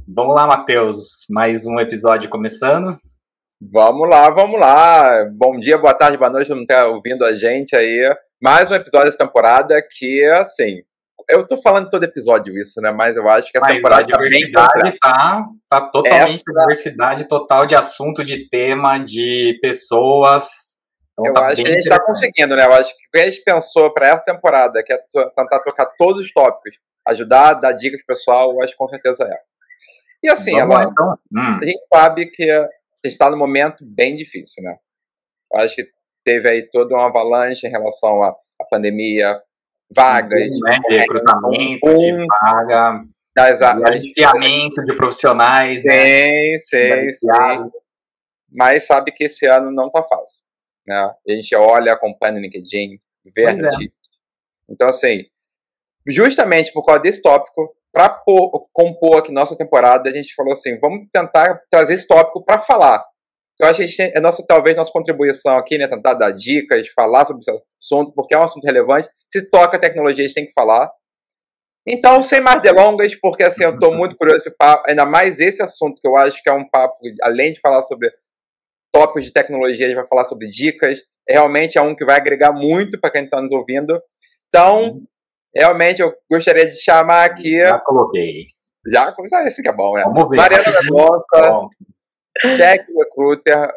Vamos lá, Matheus. Mais um episódio começando. Vamos lá, vamos lá. Bom dia, boa tarde, boa noite, não tá ouvindo a gente aí. Mais um episódio dessa temporada que, assim, eu tô falando todo episódio isso, né? Mas eu acho que essa temporada a diversidade tá totalmente diversidade total de assunto, de tema, de pessoas. Então, eu acho que a gente tá conseguindo, né? Eu acho que o que a gente pensou para essa temporada, que é tentar tocar todos os tópicos, ajudar, dar dicas pro pessoal, eu acho que com certeza é. E assim, então. A gente sabe que a gente está num momento bem difícil, né? Eu acho que teve aí toda uma avalanche em relação à pandemia, vagas, de recrutamento, de vaga, de aliciamento de profissionais, sim. Mas sabe que esse ano não tá fácil, né? A gente olha, acompanha no LinkedIn, vê a notícia. Então, assim, justamente por causa desse tópico, para compor aqui nossa temporada, a gente falou assim, vamos tentar trazer esse tópico para falar. Eu acho que talvez nossa contribuição aqui, né, tentar dar dicas, falar sobre esse assunto, porque é um assunto relevante. Se toca tecnologia, a gente tem que falar. Então, sem mais delongas, porque assim, eu estou muito curioso esse papo, ainda mais esse assunto, que eu acho que é um papo, além de falar sobre tópicos de tecnologia, a gente vai falar sobre dicas, realmente é um que vai agregar muito para quem está nos ouvindo. Então, realmente, eu gostaria de chamar aqui... Já coloquei. Já começou esse que é bom, né? Vamos ver. Mariana Mendonça, Tech Recruiter.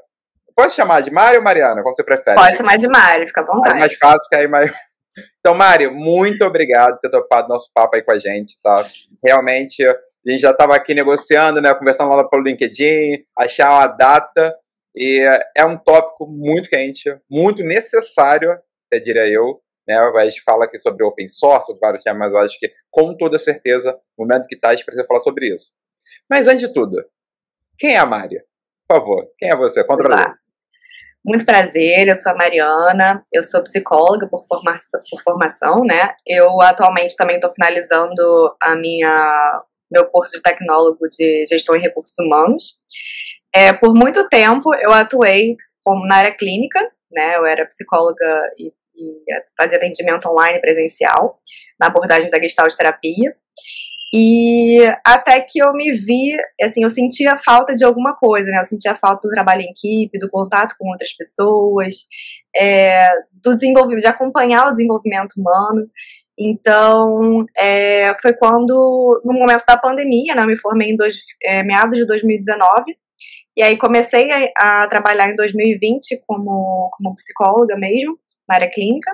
Pode chamar de Mari ou Mariana? Como você prefere? Pode chamar de Mari, fica à vontade. É mais fácil que aí mais... Então, Mari, muito obrigado por ter topado nosso papo aí com a gente, tá? Realmente, a gente já estava aqui negociando, né? Conversando lá pelo LinkedIn, achar uma data. E é um tópico muito quente, muito necessário, até diria eu. Né, a gente fala aqui sobre open source, vários temas, mas eu acho que, com toda certeza, no momento que está, a gente precisa falar sobre isso. Mas, antes de tudo, quem é a Mari? Por favor, quem é você? Conta pra gente. Muito prazer, eu sou a Mariana, eu sou psicóloga por formação, né? Eu, atualmente, também estou finalizando meu curso de tecnólogo de gestão em recursos humanos. Por muito tempo, eu atuei na área clínica, né? Eu era psicóloga e fazia atendimento online presencial, na abordagem da Gestalt terapia, e até que eu me vi, assim, eu sentia falta de alguma coisa, né, eu sentia falta do trabalho em equipe, do contato com outras pessoas, do desenvolvimento, de acompanhar o desenvolvimento humano. Então, foi quando, no momento da pandemia, né, eu me formei em meados de 2019, e aí comecei a trabalhar em 2020 como psicóloga mesmo, na área clínica,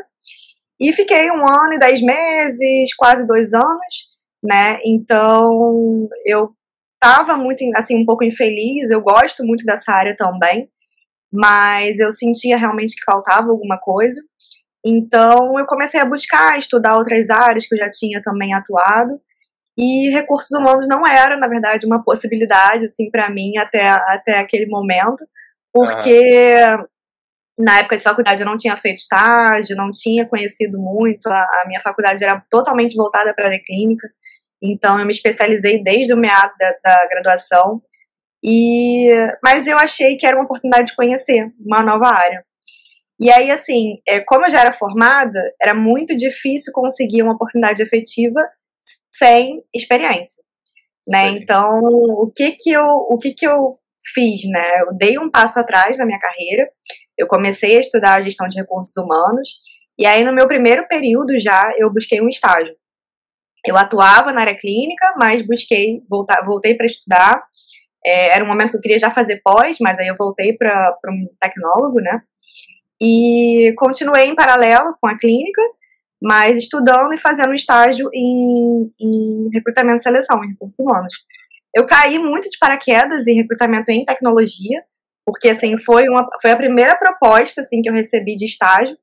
e fiquei 1 ano e 10 meses, quase 2 anos, né, então eu estava muito, assim, um pouco infeliz, eu gosto muito dessa área também, mas eu sentia realmente que faltava alguma coisa, então eu comecei a buscar, estudar outras áreas que eu já tinha também atuado, e recursos humanos não era, na verdade, uma possibilidade, assim, para mim, até aquele momento, porque... Na época de faculdade eu não tinha feito estágio, não tinha conhecido muito, a minha faculdade era totalmente voltada para a área clínica, então eu me especializei desde o meado da graduação, mas eu achei que era uma oportunidade de conhecer uma nova área. E aí, assim, como eu já era formada, era muito difícil conseguir uma oportunidade efetiva sem experiência, né? Então, o que eu fiz, né? Eu dei um passo atrás na minha carreira, eu comecei a estudar a gestão de recursos humanos, e aí no meu primeiro período já eu busquei um estágio. Eu atuava na área clínica, mas voltei para estudar, era um momento que eu queria já fazer pós, mas aí eu voltei para um tecnólogo, né, e continuei em paralelo com a clínica, mas estudando e fazendo estágio em recrutamento e seleção, em recursos humanos. Eu caí muito de paraquedas em recrutamento em tecnologia, porque, assim, foi a primeira proposta, assim, que eu recebi de estágio,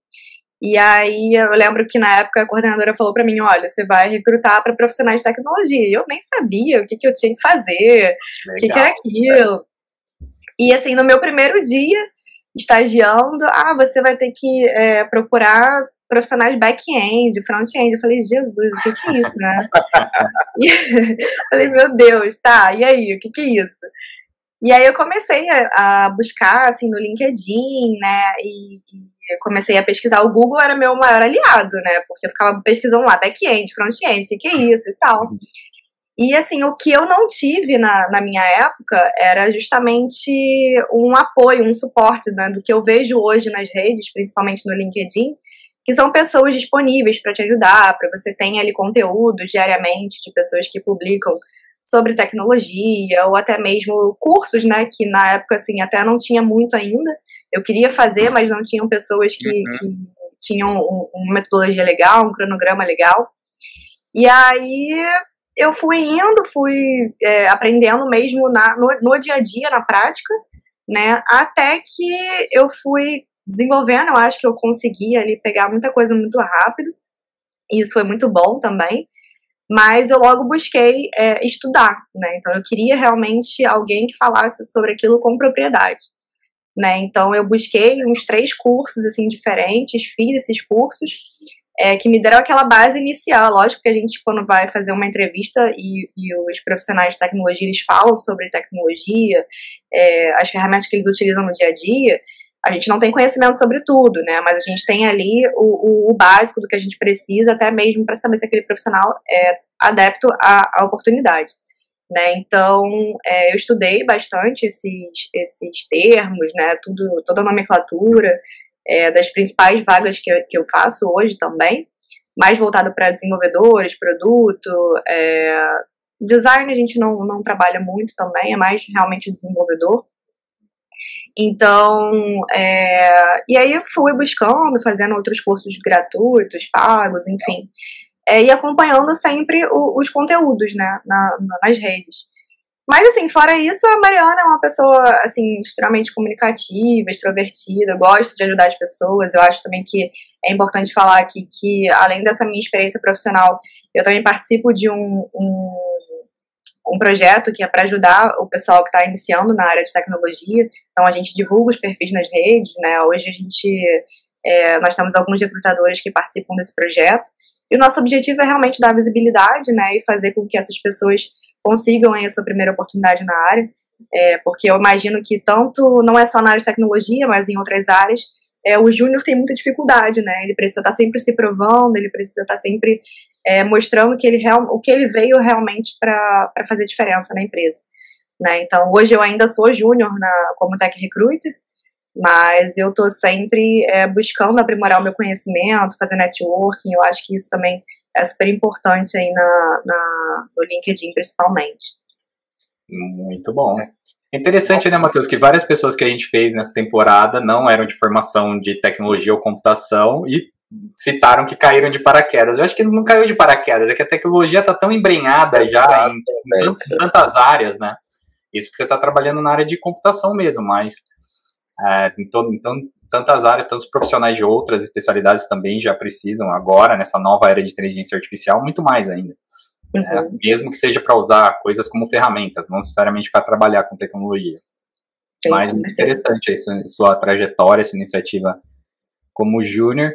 e aí eu lembro que na época a coordenadora falou pra mim, olha, você vai recrutar para profissionais de tecnologia, e eu nem sabia o que eu tinha que fazer, o que era aquilo. E, assim, no meu primeiro dia, estagiando, você vai ter que procurar profissionais back-end, front-end. Eu falei, Jesus, o que é isso, né? Falei, meu Deus, tá, e aí, o que é isso? E aí eu comecei a buscar, assim, no LinkedIn, né, e comecei a pesquisar. O Google era meu maior aliado, né, porque eu ficava pesquisando lá, back-end, front-end, o que é isso e tal. E, assim, o que eu não tive na minha época era justamente um apoio, um suporte, né, do que eu vejo hoje nas redes, principalmente no LinkedIn, que são pessoas disponíveis para te ajudar, para você ter ali conteúdo diariamente de pessoas que publicam sobre tecnologia, ou até mesmo cursos, né, que na época, assim, até não tinha muito ainda. Eu queria fazer, mas não tinham pessoas que tinham uma metodologia legal, um cronograma legal. E aí eu fui aprendendo mesmo no dia a dia, na prática, né, até que eu fui desenvolvendo. Eu acho que eu consegui ali pegar muita coisa muito rápido, e isso foi muito bom também, mas eu logo busquei estudar, né, então eu queria realmente alguém que falasse sobre aquilo com propriedade, né, então eu busquei uns 3 cursos, assim, diferentes, fiz esses cursos, que me deram aquela base inicial. Lógico que a gente, quando vai fazer uma entrevista e os profissionais de tecnologia, eles falam sobre tecnologia, as ferramentas que eles utilizam no dia a dia, a gente não tem conhecimento sobre tudo, né, mas a gente tem ali o básico do que a gente precisa, até mesmo para saber se aquele profissional é adepto à oportunidade, né. Então, eu estudei bastante esses termos, né, toda a nomenclatura, das principais vagas que eu faço hoje também, mais voltado para desenvolvedores, produto, design a gente não trabalha muito também, é mais realmente desenvolvedor. Então, e aí eu fui buscando, fazendo outros cursos gratuitos, pagos, enfim, e acompanhando sempre os conteúdos, né, nas redes. Mas, assim, fora isso, a Mariana é uma pessoa, assim, extremamente comunicativa, extrovertida, gosta de ajudar as pessoas. Eu acho também que é importante falar aqui que, além dessa minha experiência profissional, eu também participo de um projeto que é para ajudar o pessoal que está iniciando na área de tecnologia. Então, a gente divulga os perfis nas redes, né? Hoje nós temos alguns recrutadores que participam desse projeto. E o nosso objetivo é realmente dar visibilidade, né? E fazer com que essas pessoas consigam aí a sua primeira oportunidade na área, porque eu imagino que tanto, não é só na área de tecnologia, mas em outras áreas, o júnior tem muita dificuldade, né, ele precisa estar sempre se provando, ele precisa estar sempre mostrando que o que ele veio realmente para fazer diferença na empresa, né. Então, hoje eu ainda sou júnior como Tech Recruiter, mas eu estou sempre buscando aprimorar o meu conhecimento, fazer networking. Eu acho que isso também é super importante aí no LinkedIn, principalmente. Muito bom. É interessante, né, Matheus, que várias pessoas que a gente fez nessa temporada não eram de formação de tecnologia ou computação e citaram que caíram de paraquedas. Eu acho que não caiu de paraquedas, é que a tecnologia está tão embrenhada já em tantas áreas, né? Isso porque você está trabalhando na área de computação mesmo, mas em tantas áreas, tantos profissionais de outras especialidades também já precisam agora, nessa nova era de inteligência artificial, muito mais ainda. Mesmo que seja para usar coisas como ferramentas, não necessariamente para trabalhar com tecnologia. Sim, mas muito interessante sua trajetória, sua iniciativa como júnior.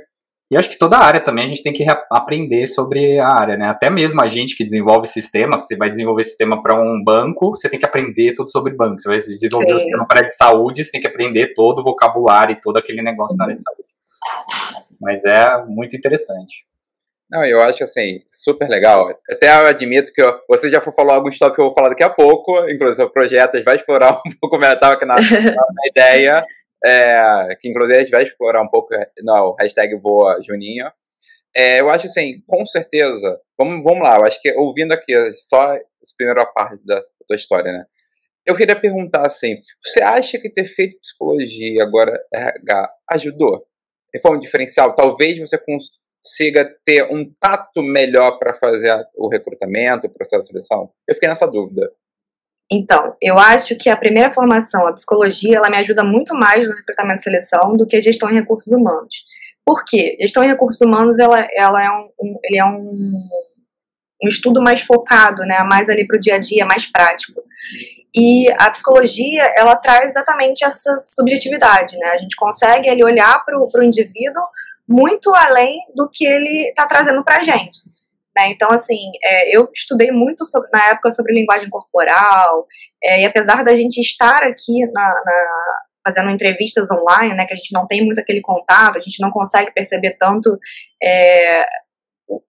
E acho que toda a área também a gente tem que aprender sobre a área, né? Até mesmo a gente que desenvolve sistema, você vai desenvolver sistema para um banco, você tem que aprender tudo sobre banco. Você vai desenvolver um sistema para a área de saúde, você tem que aprender todo o vocabulário e todo aquele negócio na área de saúde. Mas é muito interessante. Não, eu acho, assim, super legal. Até eu admito que você já falou alguns tópicos que eu vou falar daqui a pouco, inclusive o projeto, a gente vai explorar um pouco, como eu estava aqui na ideia, que inclusive a gente vai explorar um pouco no hashtag Voa Juninho. Eu acho, assim, com certeza, vamos lá, eu acho que ouvindo aqui só essa primeira parte da tua história, né? Eu queria perguntar, assim, você acha que ter feito psicologia agora RH ajudou? Foi um diferencial? Talvez você consiga ter um tato melhor para fazer o recrutamento, o processo de seleção? Eu fiquei nessa dúvida. Então, eu acho que a primeira formação, a psicologia, ela me ajuda muito mais no recrutamento e seleção do que a gestão em recursos humanos. Por quê? Gestão em recursos humanos, ele é um estudo mais focado, né, mais ali para o dia a dia, mais prático. E a psicologia, ela traz exatamente essa subjetividade, né? A gente consegue ali olhar para o indivíduo muito além do que ele está trazendo para a gente. Né? Então, assim, eu estudei muito na época sobre linguagem corporal, e apesar da gente estar aqui fazendo entrevistas online, né, que a gente não tem muito aquele contato, a gente não consegue perceber tanto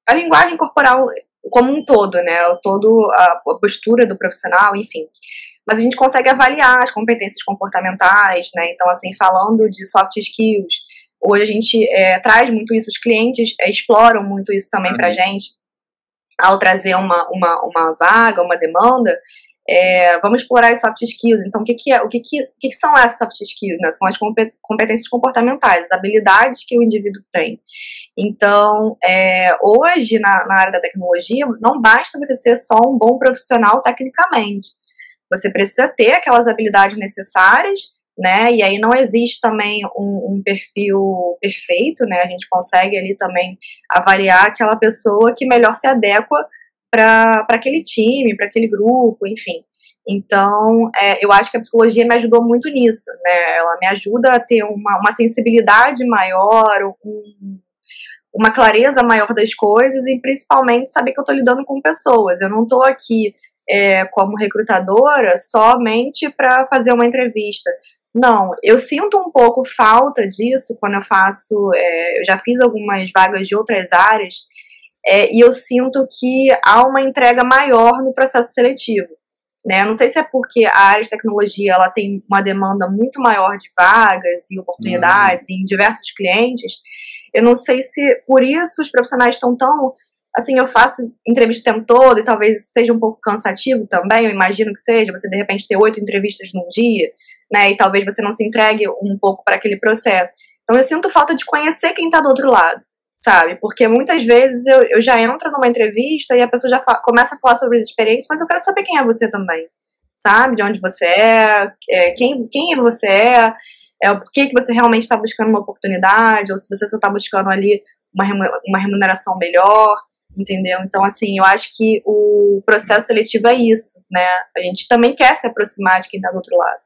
a linguagem corporal como um todo, né? Todo a postura do profissional, enfim. Mas a gente consegue avaliar as competências comportamentais, né? Então, assim, falando de soft skills, hoje a gente traz muito isso, os clientes exploram muito isso também pra gente, ao trazer uma vaga, uma demanda. Vamos explorar as soft skills. Então, o que são essas soft skills? Né? São as competências comportamentais, as habilidades que o indivíduo tem. Então, hoje, na área da tecnologia, não basta você ser só um bom profissional tecnicamente. Você precisa ter aquelas habilidades necessárias, né? E aí não existe também um perfil perfeito, né? A gente consegue ali também avaliar aquela pessoa que melhor se adequa para aquele time, para aquele grupo, enfim. Então, eu acho que a psicologia me ajudou muito nisso, né? Ela me ajuda a ter uma sensibilidade maior, uma clareza maior das coisas e principalmente saber que eu estou lidando com pessoas. Eu não estou aqui como recrutadora somente para fazer uma entrevista. Não, eu sinto um pouco falta disso quando eu faço, eu já fiz algumas vagas de outras áreas, e eu sinto que há uma entrega maior no processo seletivo. Né? Não sei se é porque a área de tecnologia ela tem uma demanda muito maior de vagas e oportunidades em diversos clientes. Eu não sei se por isso os profissionais estão tão... Assim, eu faço entrevista o tempo todo e talvez seja um pouco cansativo também, eu imagino que seja, você de repente ter 8 entrevistas num dia, né, e talvez você não se entregue um pouco para aquele processo. Então eu sinto falta de conhecer quem está do outro lado, sabe? Porque muitas vezes eu já entro numa entrevista e a pessoa já começa a falar sobre as experiências, mas eu quero saber quem é você também, sabe? De onde você quem você por que você realmente está buscando uma oportunidade, ou se você só está buscando ali uma remuneração melhor, entendeu? Então, assim, eu acho que o processo seletivo é isso, né? A gente também quer se aproximar de quem está do outro lado.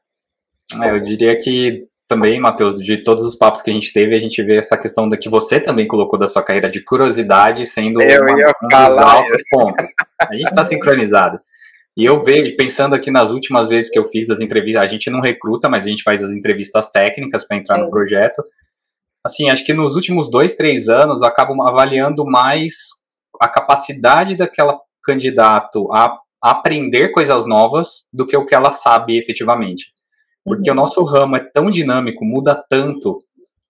Eu diria que também, Matheus, de todos os papos que a gente teve, a gente vê essa questão que você também colocou da sua carreira de curiosidade sendo um dos altos pontos. A gente está sincronizado. E eu vejo, pensando aqui nas últimas vezes que eu fiz as entrevistas, a gente não recruta, mas a gente faz as entrevistas técnicas para entrar no projeto. Assim, acho que nos últimos 2, 3 anos, acabam avaliando mais a capacidade daquela candidato a aprender coisas novas do que o que ela sabe efetivamente. Porque o nosso ramo é tão dinâmico, muda tanto.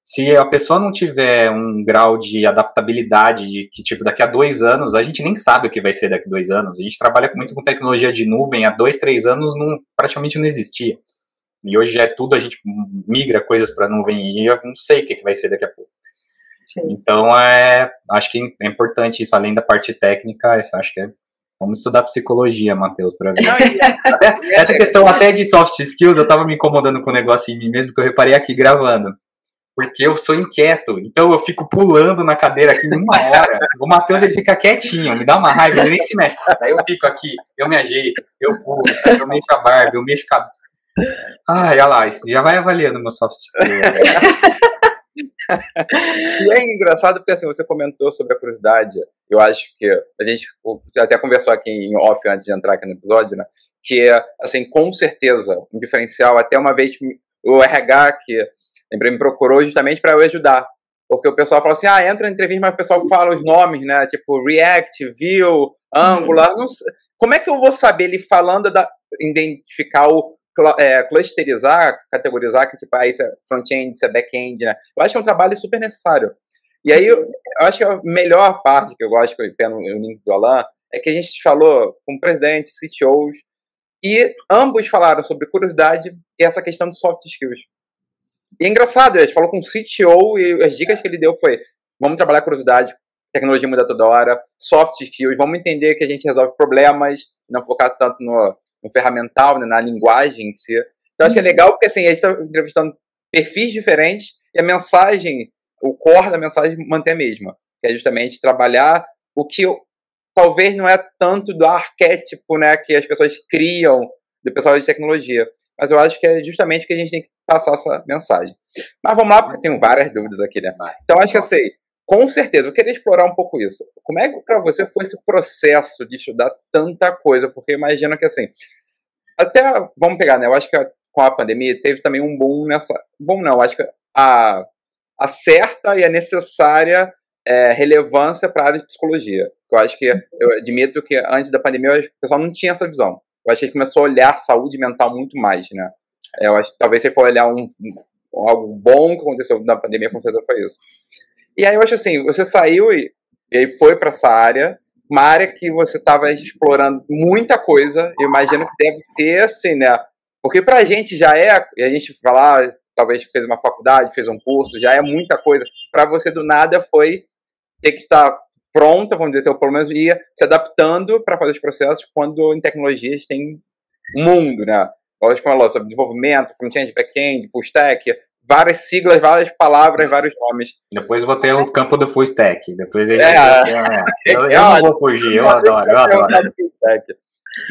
Se a pessoa não tiver um grau de adaptabilidade de que, tipo, daqui a 2 anos, a gente nem sabe o que vai ser daqui a 2 anos. A gente trabalha muito com tecnologia de nuvem, há 2, 3 anos praticamente não existia. E hoje já é tudo, a gente migra coisas para nuvem e eu não sei o que vai ser daqui a pouco. Sim. Então, acho que é importante isso, além da parte técnica, acho que vamos estudar psicologia, Matheus, para ver. Essa questão até de soft skills, eu tava me incomodando com o negócio em mim mesmo, que eu reparei aqui gravando. Porque eu sou inquieto, então eu fico pulando na cadeira aqui em 1 hora. O Matheus, ele fica quietinho, me dá uma raiva, ele nem se mexe. Aí eu fico aqui, eu me ajeito, eu pulo, eu mexo a barba, eu mexo a... olha lá, isso já vai avaliando meu soft skills. E é engraçado porque, assim, você comentou sobre a curiosidade. Eu acho que a gente até conversou aqui em off antes de entrar aqui no episódio, né? Que, assim, com certeza, um diferencial. Até uma vez o RH que me procurou justamente para eu ajudar. Porque o pessoal fala assim, entra na entrevista, mas o pessoal fala os nomes, né? Tipo, React, Vue, Angular. Não sei. Como é que eu vou saber ele falando, identificar clusterizar, categorizar, que tipo, isso é front-end, isso é back-end, né? Eu acho que é um trabalho super necessário. E aí, eu acho que a melhor parte que eu gosto, que eu pego no link do Alan, é que a gente falou com o presidente, CTOs, e ambos falaram sobre curiosidade e essa questão de soft skills. E é engraçado, a gente falou com o CTO e as dicas que ele deu foi, vamos trabalhar curiosidade, tecnologia muda toda hora, soft skills, vamos entender que a gente resolve problemas, não focar tanto no ferramental, né, na linguagem em si. Então, acho que é legal porque, assim, a gente está entrevistando perfis diferentes e a mensagem, o core da mensagem mantém a mesma, que é justamente trabalhar o que talvez não é tanto do arquétipo, né, que as pessoas criam do pessoal de tecnologia, mas eu acho que é justamente que a gente tem que passar essa mensagem. Mas vamos lá, porque eu tenho várias dúvidas aqui, né? Então, acho que, assim, com certeza, eu queria explorar um pouco isso. Como é que para você foi esse processo de estudar tanta coisa? Porque imagino que, assim, até, vamos pegar, né? Eu acho que com a pandemia teve também um boom nessa... Bom não, acho que a certa e a necessária relevância para a área de psicologia. Eu acho que, eu admito que antes da pandemia o pessoal não tinha essa visão. Eu acho que começou a olhar saúde mental muito mais, né? Eu acho que talvez se for olhar algo bom que aconteceu na pandemia, com certeza foi isso. E aí eu acho assim, você saiu e aí foi para essa área, uma área que você estava explorando muita coisa, eu imagino que deve ter, assim, né? Porque pra gente já a gente falar, talvez fez uma faculdade, fez um curso, já é muita coisa. Para você, do nada, foi ter que estar pronta, vamos dizer, ou pelo menos ia se adaptando para fazer os processos, quando em tecnologias tem um mundo, né? A gente falou sobre desenvolvimento, front-end, back-end, full stack, várias siglas, várias palavras, vários nomes. Depois vou ter o campo do full stack. Depois eu não vou fugir, eu adoro.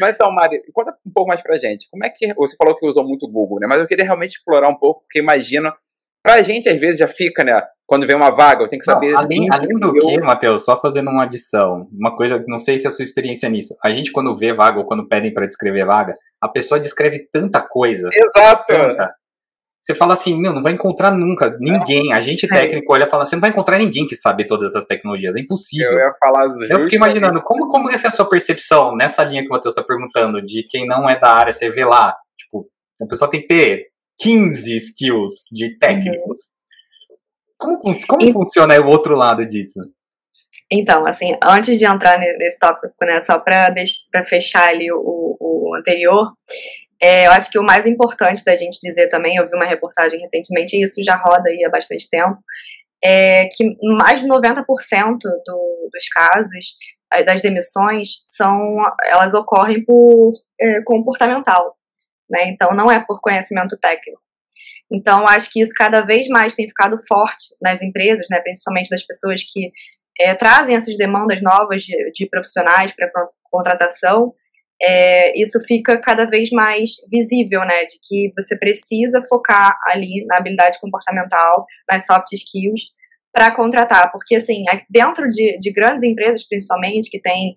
Mas então, Mari, conta um pouco mais pra gente. Como é que você falou que usou muito o Google, né? Mas eu queria realmente explorar um pouco, porque imagina, pra gente às vezes já fica, né? Quando vem uma vaga, eu tenho que saber. Além do que, Matheus, só fazendo uma adição, uma coisa, não sei se é a sua experiência nisso. A gente, quando vê vaga ou quando pedem pra descrever vaga, a pessoa descreve tanta coisa. Exato. Tanta. Você fala assim, não vai encontrar nunca ninguém. A gente técnico olha e fala, você não vai encontrar ninguém que sabe todas essas tecnologias. É impossível. Eu ia falar Eu fiquei imaginando, como é a sua percepção nessa linha que o Matheus está perguntando, de quem não é da área, você vê lá, tipo, a pessoa tem que ter 15 skills de técnicos. Como funciona o outro lado disso? Então, assim, antes de entrar nesse tópico, né, só para fechar ali o anterior, eu acho que o mais importante da gente dizer também, eu vi uma reportagem recentemente, e isso já roda aí há bastante tempo, é que mais de 90% dos casos, das demissões, elas ocorrem por comportamental, né? Então não é por conhecimento técnico. Então acho que isso cada vez mais tem ficado forte nas empresas, né? Principalmente das pessoas que trazem essas demandas novas de profissionais para contratação. Isso fica cada vez mais visível, né, de que você precisa focar ali na habilidade comportamental, nas soft skills, para contratar, porque assim, dentro de grandes empresas, principalmente, que tem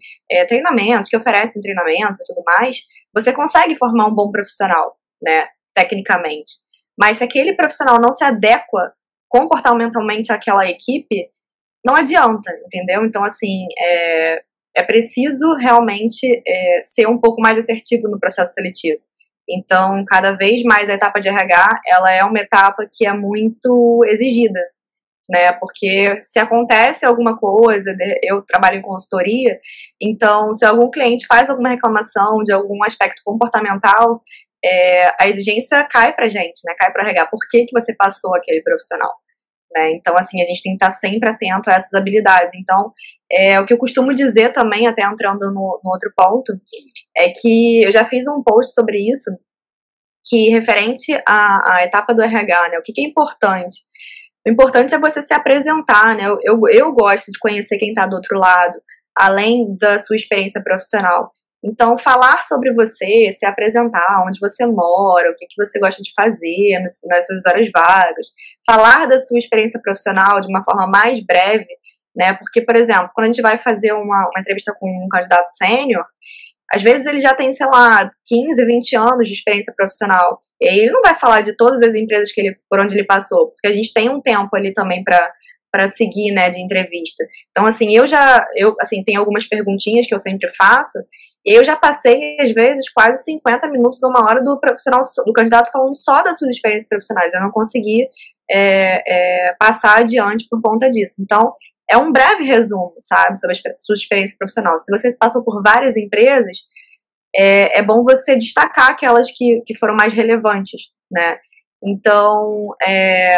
treinamentos, que oferecem treinamentos e tudo mais, você consegue formar um bom profissional, né, tecnicamente, mas se aquele profissional não se adequa comportamentalmente àquela equipe, não adianta, entendeu? Então, assim, é preciso realmente ser um pouco mais assertivo no processo seletivo. Então, cada vez mais a etapa de RH, ela é uma etapa que é muito exigida, né? Porque se acontece alguma coisa, eu trabalho em consultoria, então se algum cliente faz alguma reclamação de algum aspecto comportamental, a exigência cai pra gente, né? Cai pra RH. Por que você passou aquele profissional? Né? Então, assim, a gente tem que estar sempre atento a essas habilidades. Então, o que eu costumo dizer também, até entrando no outro ponto, é que eu já fiz um post sobre isso, que referente à etapa do RH, né? O que é importante? O importante é você se apresentar, né? Eu gosto de conhecer quem está do outro lado, além da sua experiência profissional. Então, falar sobre você, se apresentar, onde você mora, o que você gosta de fazer nas suas horas vagas, falar da sua experiência profissional de uma forma mais breve, né? Porque, por exemplo, quando a gente vai fazer uma entrevista com um candidato sênior, às vezes ele já tem, sei lá, 15, 20 anos de experiência profissional. E aí ele não vai falar de todas as empresas por onde ele passou, porque a gente tem um tempo ali também para seguir, né, de entrevista. Então, assim, eu tenho algumas perguntinhas que eu sempre faço, e eu já passei, às vezes, quase 50 minutos ou uma hora do candidato falando só das suas experiências profissionais. Eu não consegui passar adiante por conta disso. Então, é um breve resumo, sabe, sobre a sua experiência profissional. Se você passou por várias empresas, é bom você destacar aquelas que foram mais relevantes, né? Então, é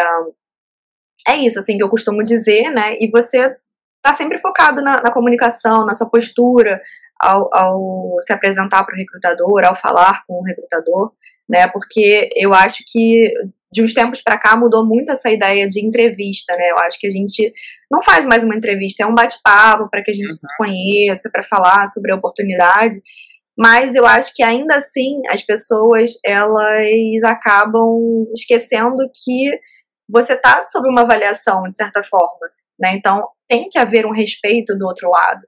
isso, assim, que eu costumo dizer, né? E você tá sempre focado na comunicação, na sua postura, ao se apresentar para o recrutador, ao falar com o recrutador, né? Porque eu acho que de uns tempos para cá mudou muito essa ideia de entrevista, né? Eu acho que a gente não faz mais uma entrevista, é um bate-papo para que a gente se conheça, para falar sobre a oportunidade. Mas eu acho que ainda assim as pessoas, elas acabam esquecendo que você está sob uma avaliação, de certa forma, né? Então tem que haver um respeito do outro lado,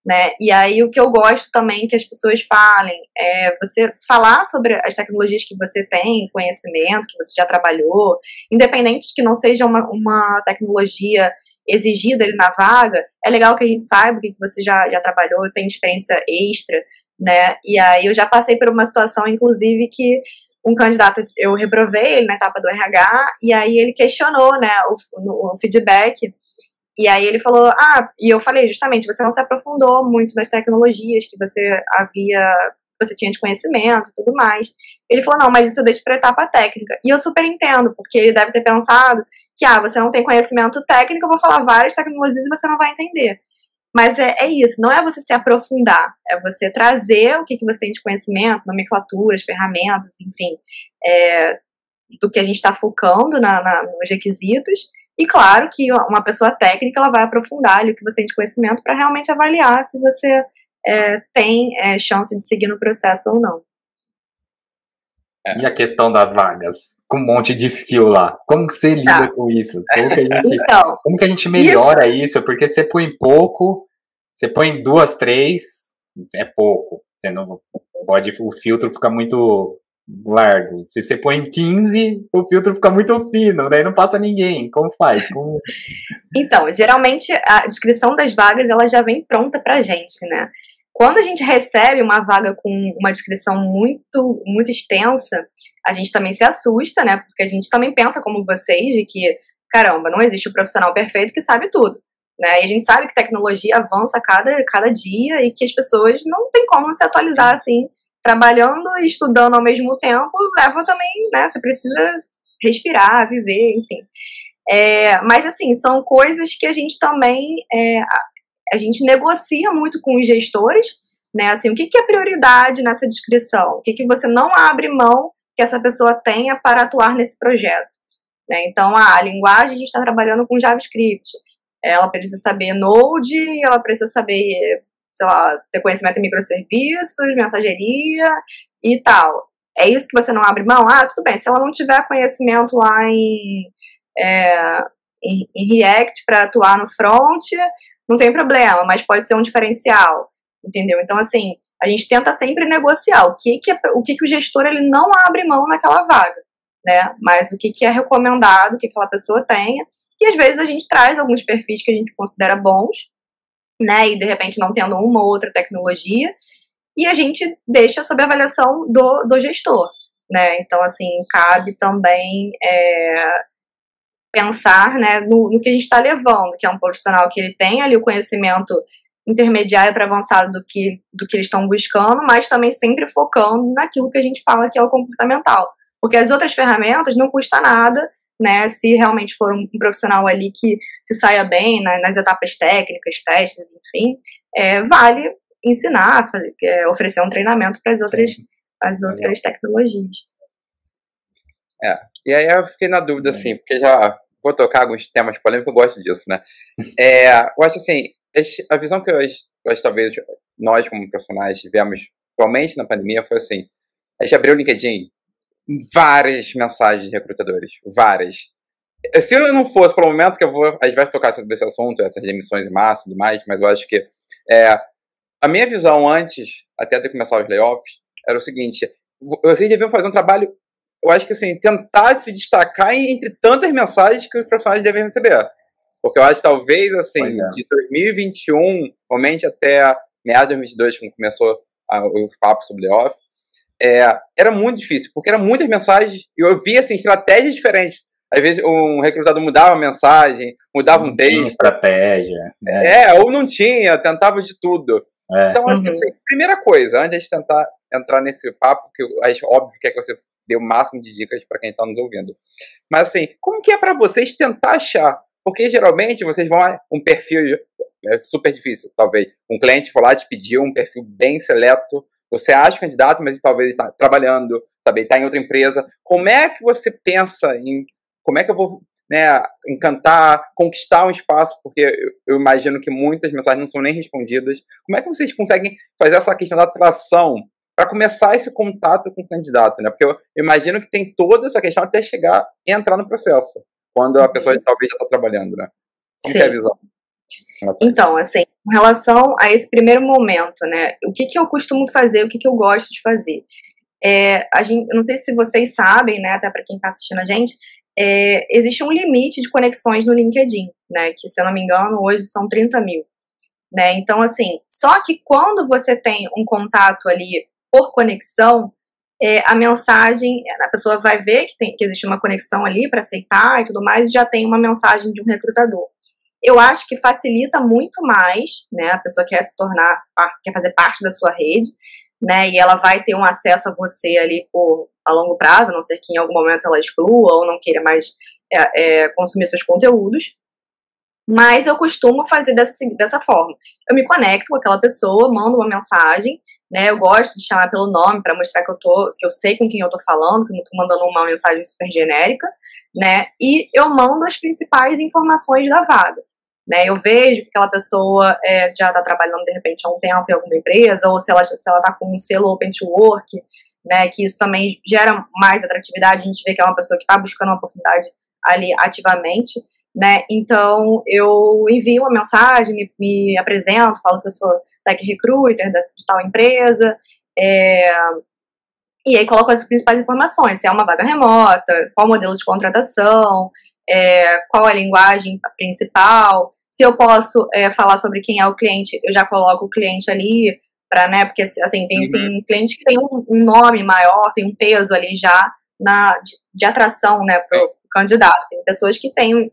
né? E aí o que eu gosto também que as pessoas falem é você falar sobre as tecnologias que você tem, conhecimento, que você já trabalhou, independente de que não seja uma tecnologia exigido ali na vaga, é legal que a gente saiba o que você já trabalhou, tem experiência extra, né? E aí eu já passei por uma situação, inclusive, que um candidato, eu reprovei ele na etapa do RH, e aí ele questionou, né, o feedback, e aí ele falou, e eu falei, justamente, você não se aprofundou muito nas tecnologias que você tinha de conhecimento e tudo mais. Ele falou, não, mas isso deixa para etapa técnica. E eu super entendo, porque ele deve ter pensado que, você não tem conhecimento técnico, eu vou falar várias tecnologias e você não vai entender. Mas é isso, não é você se aprofundar, é você trazer o que você tem de conhecimento, nomenclaturas, ferramentas, enfim, do que a gente está focando nos requisitos. E claro que uma pessoa técnica, ela vai aprofundar ali o que você tem de conhecimento para realmente avaliar se você tem chance de seguir no processo ou não. E a questão das vagas? Com um monte de skill lá. Como que você lida com isso? Como que a gente melhora isso? Porque você põe pouco, você põe 2, 3, é pouco. Você não pode, o filtro fica muito largo. Se você põe 15, o filtro fica muito fino, daí não passa ninguém. Como faz? Então, geralmente a descrição das vagas ela já vem pronta pra gente, né? Quando a gente recebe uma vaga com uma descrição muito, muito extensa, a gente também se assusta, né? Porque a gente também pensa como vocês, de que, caramba, não existe o profissional perfeito que sabe tudo, né? E a gente sabe que tecnologia avança cada dia e que as pessoas não tem como se atualizar assim, trabalhando e estudando ao mesmo tempo, leva também, né? Você precisa respirar, viver, enfim. Mas, assim, são coisas que a gente também... a gente negocia muito com os gestores, né? Assim, o que é prioridade nessa descrição? O que você não abre mão que essa pessoa tenha para atuar nesse projeto? Né? Então, a linguagem, a gente está trabalhando com JavaScript. Ela precisa saber Node, ela precisa saber, sei lá, ter conhecimento em microserviços, mensageria e tal. É isso que você não abre mão? Tudo bem. Se ela não tiver conhecimento lá em React para atuar no front, não tem problema, mas pode ser um diferencial, entendeu? Então, assim, a gente tenta sempre negociar o que o gestor ele não abre mão naquela vaga, né? Mas o que é recomendado que aquela pessoa tenha. E às vezes a gente traz alguns perfis que a gente considera bons, né? E de repente não tendo uma ou outra tecnologia, e a gente deixa sob avaliação do gestor, né? Então, assim, cabe também pensar, né, no que a gente está levando, que é um profissional que ele tem ali o conhecimento intermediário para avançado do que eles estão buscando, mas também sempre focando naquilo que a gente fala que é o comportamental. Porque as outras ferramentas não custa nada, né, se realmente for um profissional ali que se saia bem nas etapas técnicas, testes, enfim, vale ensinar, oferecer um treinamento para as outras tecnologias. E aí eu fiquei na dúvida, assim, porque já vou tocar alguns temas polêmicos, eu gosto disso, né? Eu acho assim, a visão que talvez nós como profissionais tivemos, principalmente na pandemia, foi assim, a gente abriu o LinkedIn, várias mensagens de recrutadores, várias. Se eu não fosse, pelo momento que a gente vai tocar sobre esse assunto, essas demissões em massa e tudo mais, mas eu acho que a minha visão antes, até de começar os layoffs, era o seguinte, vocês deviam fazer um trabalho, eu acho que assim, tentar se destacar entre tantas mensagens que os profissionais devem receber. Porque eu acho que talvez, assim, de 2021, realmente até meados de 2022, quando começou o papo sobre layoff, era muito difícil, porque eram muitas mensagens e eu via, assim, estratégias diferentes. Às vezes um recrutador mudava a mensagem, mudava um texto. Não tinha estratégia. Ou não tinha, tentava de tudo. Então, assim, primeira coisa, antes de tentar entrar nesse papo, que eu acho óbvio que você dê o máximo de dicas para quem está nos ouvindo. Mas, assim, como que é para vocês tentar achar? Porque, geralmente, vocês vão um perfil super difícil, talvez. Um cliente for lá te pedir um perfil bem seleto, você acha o candidato, mas talvez está trabalhando, sabe, está em outra empresa. Como é que você pensa em como é que eu vou encantar, conquistar um espaço? Porque eu imagino que muitas mensagens não são nem respondidas. Como é que vocês conseguem fazer essa questão da atração para começar esse contato com o candidato, né? Porque eu imagino que tem toda essa questão até chegar e entrar no processo, quando a pessoa talvez já está trabalhando, né? Como que é a visão? Então, assim, em relação a esse primeiro momento, né? O que eu costumo fazer, o que eu gosto de fazer? Eu não sei se vocês sabem, né? Até para quem está assistindo a gente, existe um limite de conexões no LinkedIn, né? Que, se eu não me engano, hoje são 30 mil. Né? Então, assim, só que quando você tem um contato ali por conexão, a mensagem, a pessoa vai ver que existe uma conexão ali para aceitar e tudo mais, e já tem uma mensagem de um recrutador. Eu acho que facilita muito mais, né? A pessoa quer se tornar, quer fazer parte da sua rede, né? E ela vai ter um acesso a você ali a longo prazo, a não ser que em algum momento ela exclua ou não queira mais consumir seus conteúdos. Mas eu costumo fazer dessa forma. Eu me conecto com aquela pessoa, mando uma mensagem, né? Eu gosto de chamar pelo nome para mostrar que eu sei com quem eu tô falando, que eu não tô mandando uma mensagem super genérica, né? E eu mando as principais informações da vaga, né? Eu vejo que aquela pessoa já está trabalhando de repente há um tempo em alguma empresa, ou se ela tá com um selo Open to Work, né? Que isso também gera mais atratividade. A gente vê que é uma pessoa que está buscando uma oportunidade ali ativamente, né? Então eu envio uma mensagem, me apresento, falo que eu sou tech recruiter de tal empresa, e aí coloco as principais informações, se é uma vaga remota, qual o modelo de contratação, qual a linguagem principal, se eu posso falar sobre quem é o cliente, eu já coloco o cliente ali, né, porque assim, tem cliente que tem um nome maior, tem um peso ali já de atração, né, pro candidato. Tem pessoas que têm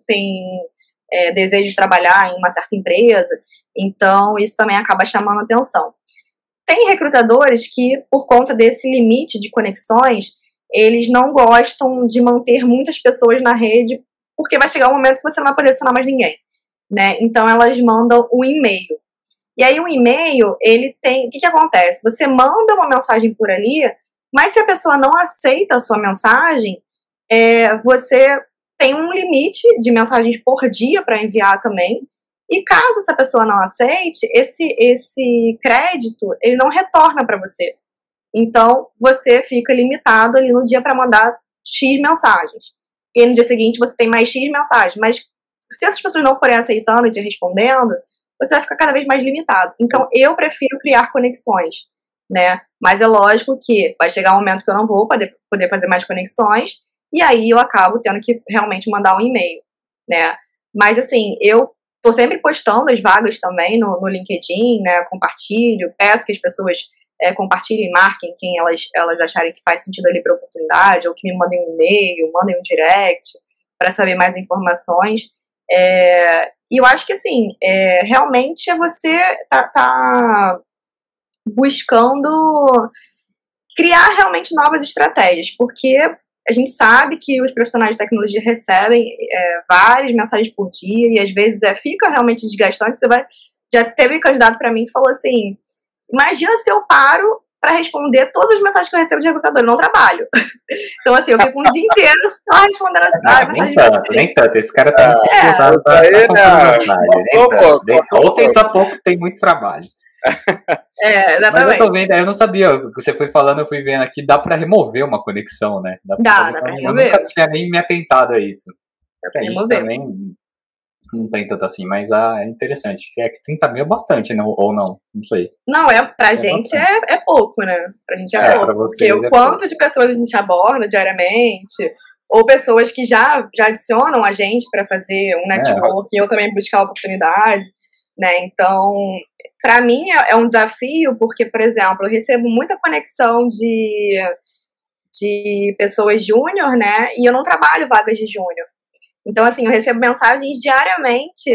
desejo de trabalhar em uma certa empresa, então isso também acaba chamando atenção. Tem recrutadores que, por conta desse limite de conexões, eles não gostam de manter muitas pessoas na rede, porque vai chegar um momento que você não vai poder adicionar mais ninguém, né? Então elas mandam um e-mail. E aí o e-mail, ele tem... O que acontece? Você manda uma mensagem por ali, mas se a pessoa não aceita a sua mensagem, você tem um limite de mensagens por dia para enviar também. E caso essa pessoa não aceite, esse crédito, ele não retorna para você. Então, você fica limitado ali no dia para mandar X mensagens. E no dia seguinte você tem mais X mensagens. Mas se essas pessoas não forem aceitando e te respondendo, você vai ficar cada vez mais limitado. Então, eu prefiro criar conexões, né? Mas é lógico que vai chegar um momento que eu não vou poder fazer mais conexões, e aí eu acabo tendo que realmente mandar um e-mail, né? Mas, assim, eu tô sempre postando as vagas também no LinkedIn, né? Compartilho, peço que as pessoas compartilhem, marquem quem elas acharem que faz sentido ali para a oportunidade, ou que me mandem um e-mail, mandem um direct, para saber mais informações. E eu acho que, assim, realmente você tá buscando criar realmente novas estratégias, porque a gente sabe que os profissionais de tecnologia recebem várias mensagens por dia e às vezes fica realmente desgastante. Já teve candidato para mim que falou assim: imagina se eu paro para responder todas as mensagens que eu recebo de recrutador, eu não trabalho. Então, assim, eu fico um dia inteiro só respondendo as mensagens. Nem tanto, esse cara tá muito ou tenta pouco, tem muito trabalho. Exatamente. Mas eu tô vendo, eu não sabia, o que você foi falando, eu fui vendo aqui, dá pra remover uma conexão, né? Dá pra remover. Eu nunca tinha nem me atentado a isso. A gente também não tem tanto assim, mas é interessante. É que 30 mil é bastante, não, ou não? Não sei. Não, pra gente é pouco, né? Pra gente é pouco. Pra vocês porque o quanto de pessoas a gente aborda diariamente, ou pessoas que já adicionam a gente pra fazer um network, e eu também buscar oportunidade, né? Então, pra mim é um desafio, porque, por exemplo, eu recebo muita conexão de pessoas júnior, né? E eu não trabalho vagas de júnior. Então, assim, eu recebo mensagens diariamente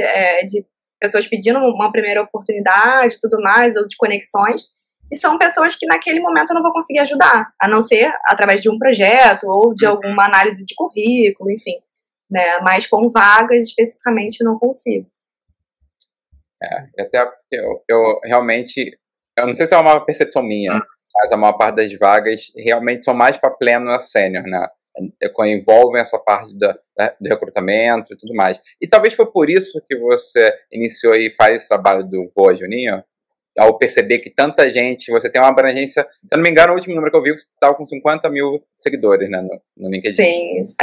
de pessoas pedindo uma primeira oportunidade, tudo mais, ou de conexões, e são pessoas que naquele momento eu não vou conseguir ajudar, a não ser através de um projeto ou de alguma análise de currículo, enfim, né? Mas com vagas especificamente eu não consigo. Até eu realmente, eu não sei se é uma percepção minha, mas a maior parte das vagas realmente são mais para pleno na sênior, né? Envolvem essa parte do recrutamento e tudo mais. E talvez foi por isso que você iniciou e faz esse trabalho do Voa Juninho, ao perceber que tanta gente, você tem uma abrangência, se eu não me engano, o último número que eu vi, você estava com 50 mil seguidores, né, no LinkedIn. Sim,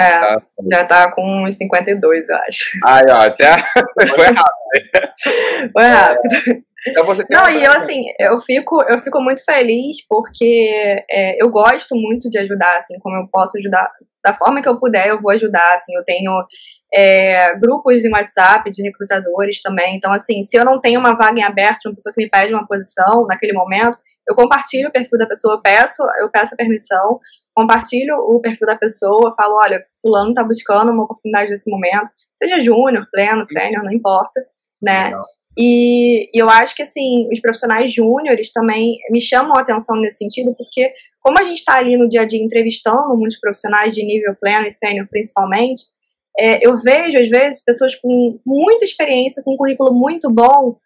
já tá com uns 52, eu acho. Ó, até foi rápido. Foi rápido. Então você tem não, e eu assim, eu fico muito feliz porque eu gosto muito de ajudar, assim, como eu posso ajudar, da forma que eu puder, eu vou ajudar, assim, eu tenho grupos em WhatsApp de recrutadores também. Então, assim, se eu não tenho uma vaga em aberto, uma pessoa que me pede uma posição naquele momento, eu compartilho o perfil da pessoa, eu peço a permissão, compartilho o perfil da pessoa, falo, olha, fulano tá buscando uma oportunidade nesse momento, seja júnior, pleno, sênior, não importa, né? Legal. E eu acho que, assim, os profissionais júniores também me chamam a atenção nesse sentido, porque como a gente está ali no dia a dia entrevistando muitos profissionais de nível pleno e sênior principalmente, eu vejo, às vezes, pessoas com muita experiência, com um currículo muito bom,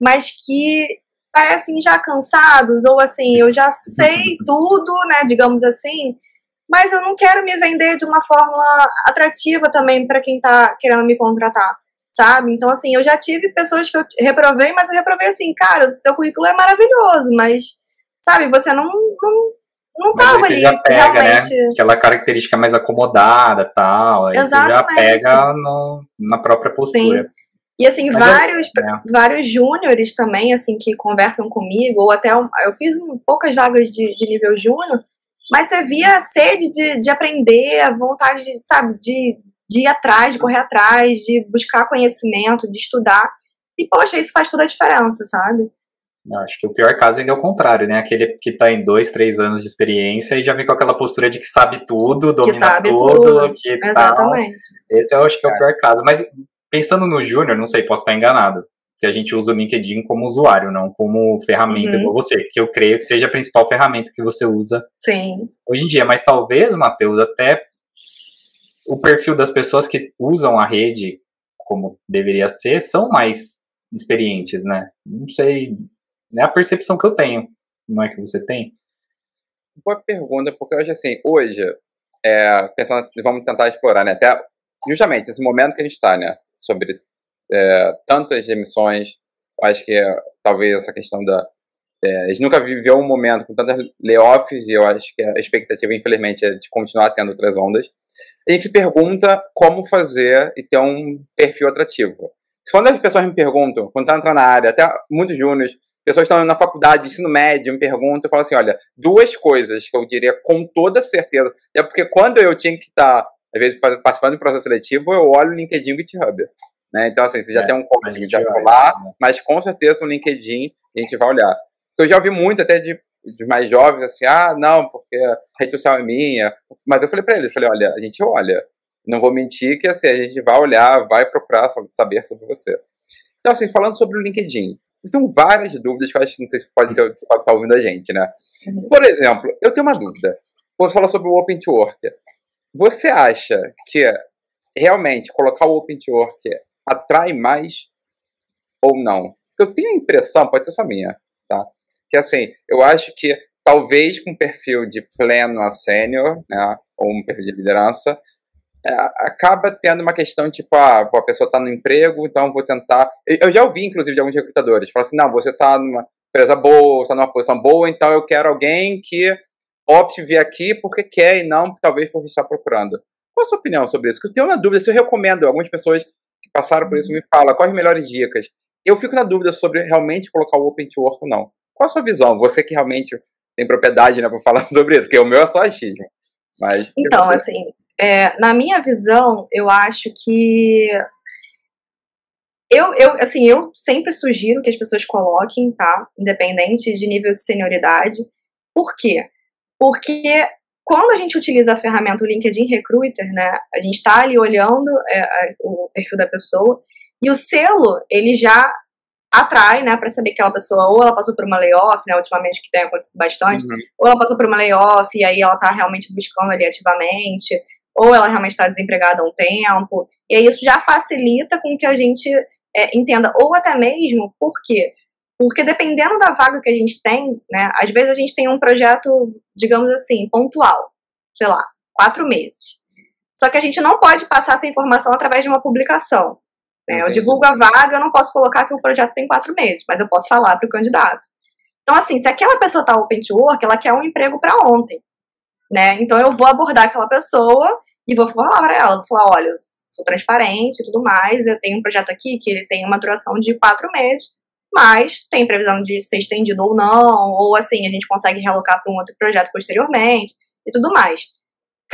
mas que parecem já cansados, ou assim, eu já sei tudo, né, digamos assim, mas eu não quero me vender de uma forma atrativa também para quem está querendo me contratar, sabe? Então, assim, eu já tive pessoas que eu reprovei, mas eu reprovei assim, cara, o seu currículo é maravilhoso, mas, sabe, você não tava ali, já pega, realmente... né? Aquela característica mais acomodada e tal, aí Exatamente. Você já pega na própria postura. Sim. E, assim, vários júniores também, assim, que conversam comigo, ou até eu fiz poucas vagas de nível júnior, mas você via a sede de aprender, a vontade, sabe, de ir atrás, de correr atrás, de buscar conhecimento, de estudar. E, poxa, isso faz toda a diferença, sabe? Acho que o pior caso ainda é o contrário, né? Aquele que tá em 2, 3 anos de experiência e já vem com aquela postura de que sabe tudo, domina tudo. Exatamente. Esse eu acho que é o pior caso. Mas pensando no júnior, não sei, posso estar enganado, que a gente usa o LinkedIn como usuário, não como ferramenta igual você, que eu creio que seja a principal ferramenta que você usa hoje em dia. Mas talvez, Matheus, até o perfil das pessoas que usam a rede como deveria ser são mais experientes, né? Não sei... É a percepção que eu tenho. Não é que você tem? Boa pergunta, porque hoje, pensando, vamos tentar explorar, né? Até justamente esse momento que a gente está, né? Sobre tantas demissões, acho que talvez essa questão a gente nunca viveu um momento com tantas layoffs, e eu acho que a expectativa, infelizmente, é de continuar tendo outras ondas. A gente se pergunta como fazer e ter um perfil atrativo. Quando as pessoas me perguntam, quando estão entrando na área, até muitos júniores, pessoas estão na faculdade, de ensino médio, me perguntam, eu falo assim, olha, 2 coisas que eu diria com toda certeza, porque quando eu tinha que estar, às vezes, participando do processo seletivo, eu olho o LinkedIn e o GitHub, né? Então, assim, você já tem um código de lá, mas com certeza o LinkedIn a gente vai olhar. Eu já ouvi muito até de mais jovens, assim, não, porque a rede social é minha, mas eu falei para eles, olha, a gente olha, não vou mentir que, assim, a gente vai olhar, vai procurar saber sobre você. Então, assim, falando sobre o LinkedIn, eu tenho várias dúvidas que eu acho que não sei se pode estar ouvindo a gente, né? Por exemplo, eu tenho uma dúvida. Vou falar sobre o Open to Work. Você acha que realmente colocar o Open to Work atrai mais ou não? Eu tenho a impressão, pode ser só minha, tá? Que assim, eu acho que talvez com perfil de pleno a sênior, né? Ou um perfil de liderança, acaba tendo uma questão tipo, a pessoa está no emprego, então vou tentar... Eu já ouvi, inclusive, de alguns recrutadores, falam assim, não, você está numa empresa boa, você está numa posição boa, então eu quero alguém que opte vir aqui porque quer e não, talvez, porque está procurando. Qual a sua opinião sobre isso? Porque eu tenho uma dúvida, se eu recomendo, algumas pessoas que passaram por isso me falam, quais as melhores dicas? Eu fico na dúvida sobre realmente colocar o Open to Work ou não. Qual a sua visão? Você que realmente tem propriedade, né, para falar sobre isso, porque o meu é só achismo. Mas... Então, assim... na minha visão, eu acho que eu sempre sugiro que as pessoas coloquem, tá? Independente de nível de senioridade. Por quê? Porque quando a gente utiliza a ferramenta LinkedIn Recruiter, né? A gente tá ali olhando o perfil da pessoa e o selo, ele já atrai, né, para saber que aquela pessoa ou ela passou por uma layoff, né, ultimamente que tem acontecido bastante, ou ela passou por uma layoff e aí ela tá realmente buscando ali ativamente, ou ela realmente está desempregada há um tempo, e aí isso já facilita com que a gente entenda, ou até mesmo, por quê? Porque dependendo da vaga que a gente tem, né, às vezes a gente tem um projeto, digamos assim, pontual, sei lá, 4 meses. Só que a gente não pode passar essa informação através de uma publicação. Né? Eu divulgo a vaga, eu não posso colocar que o projeto tem 4 meses, mas eu posso falar para o candidato. Então, assim, se aquela pessoa está open to work, ela quer um emprego para ontem. Né? Então eu vou abordar aquela pessoa e vou falar para ela, vou falar, olha, sou transparente e tudo mais, eu tenho um projeto aqui que ele tem uma duração de 4 meses, mas tem previsão de ser estendido ou não, ou assim, a gente consegue realocar para um outro projeto posteriormente e tudo mais.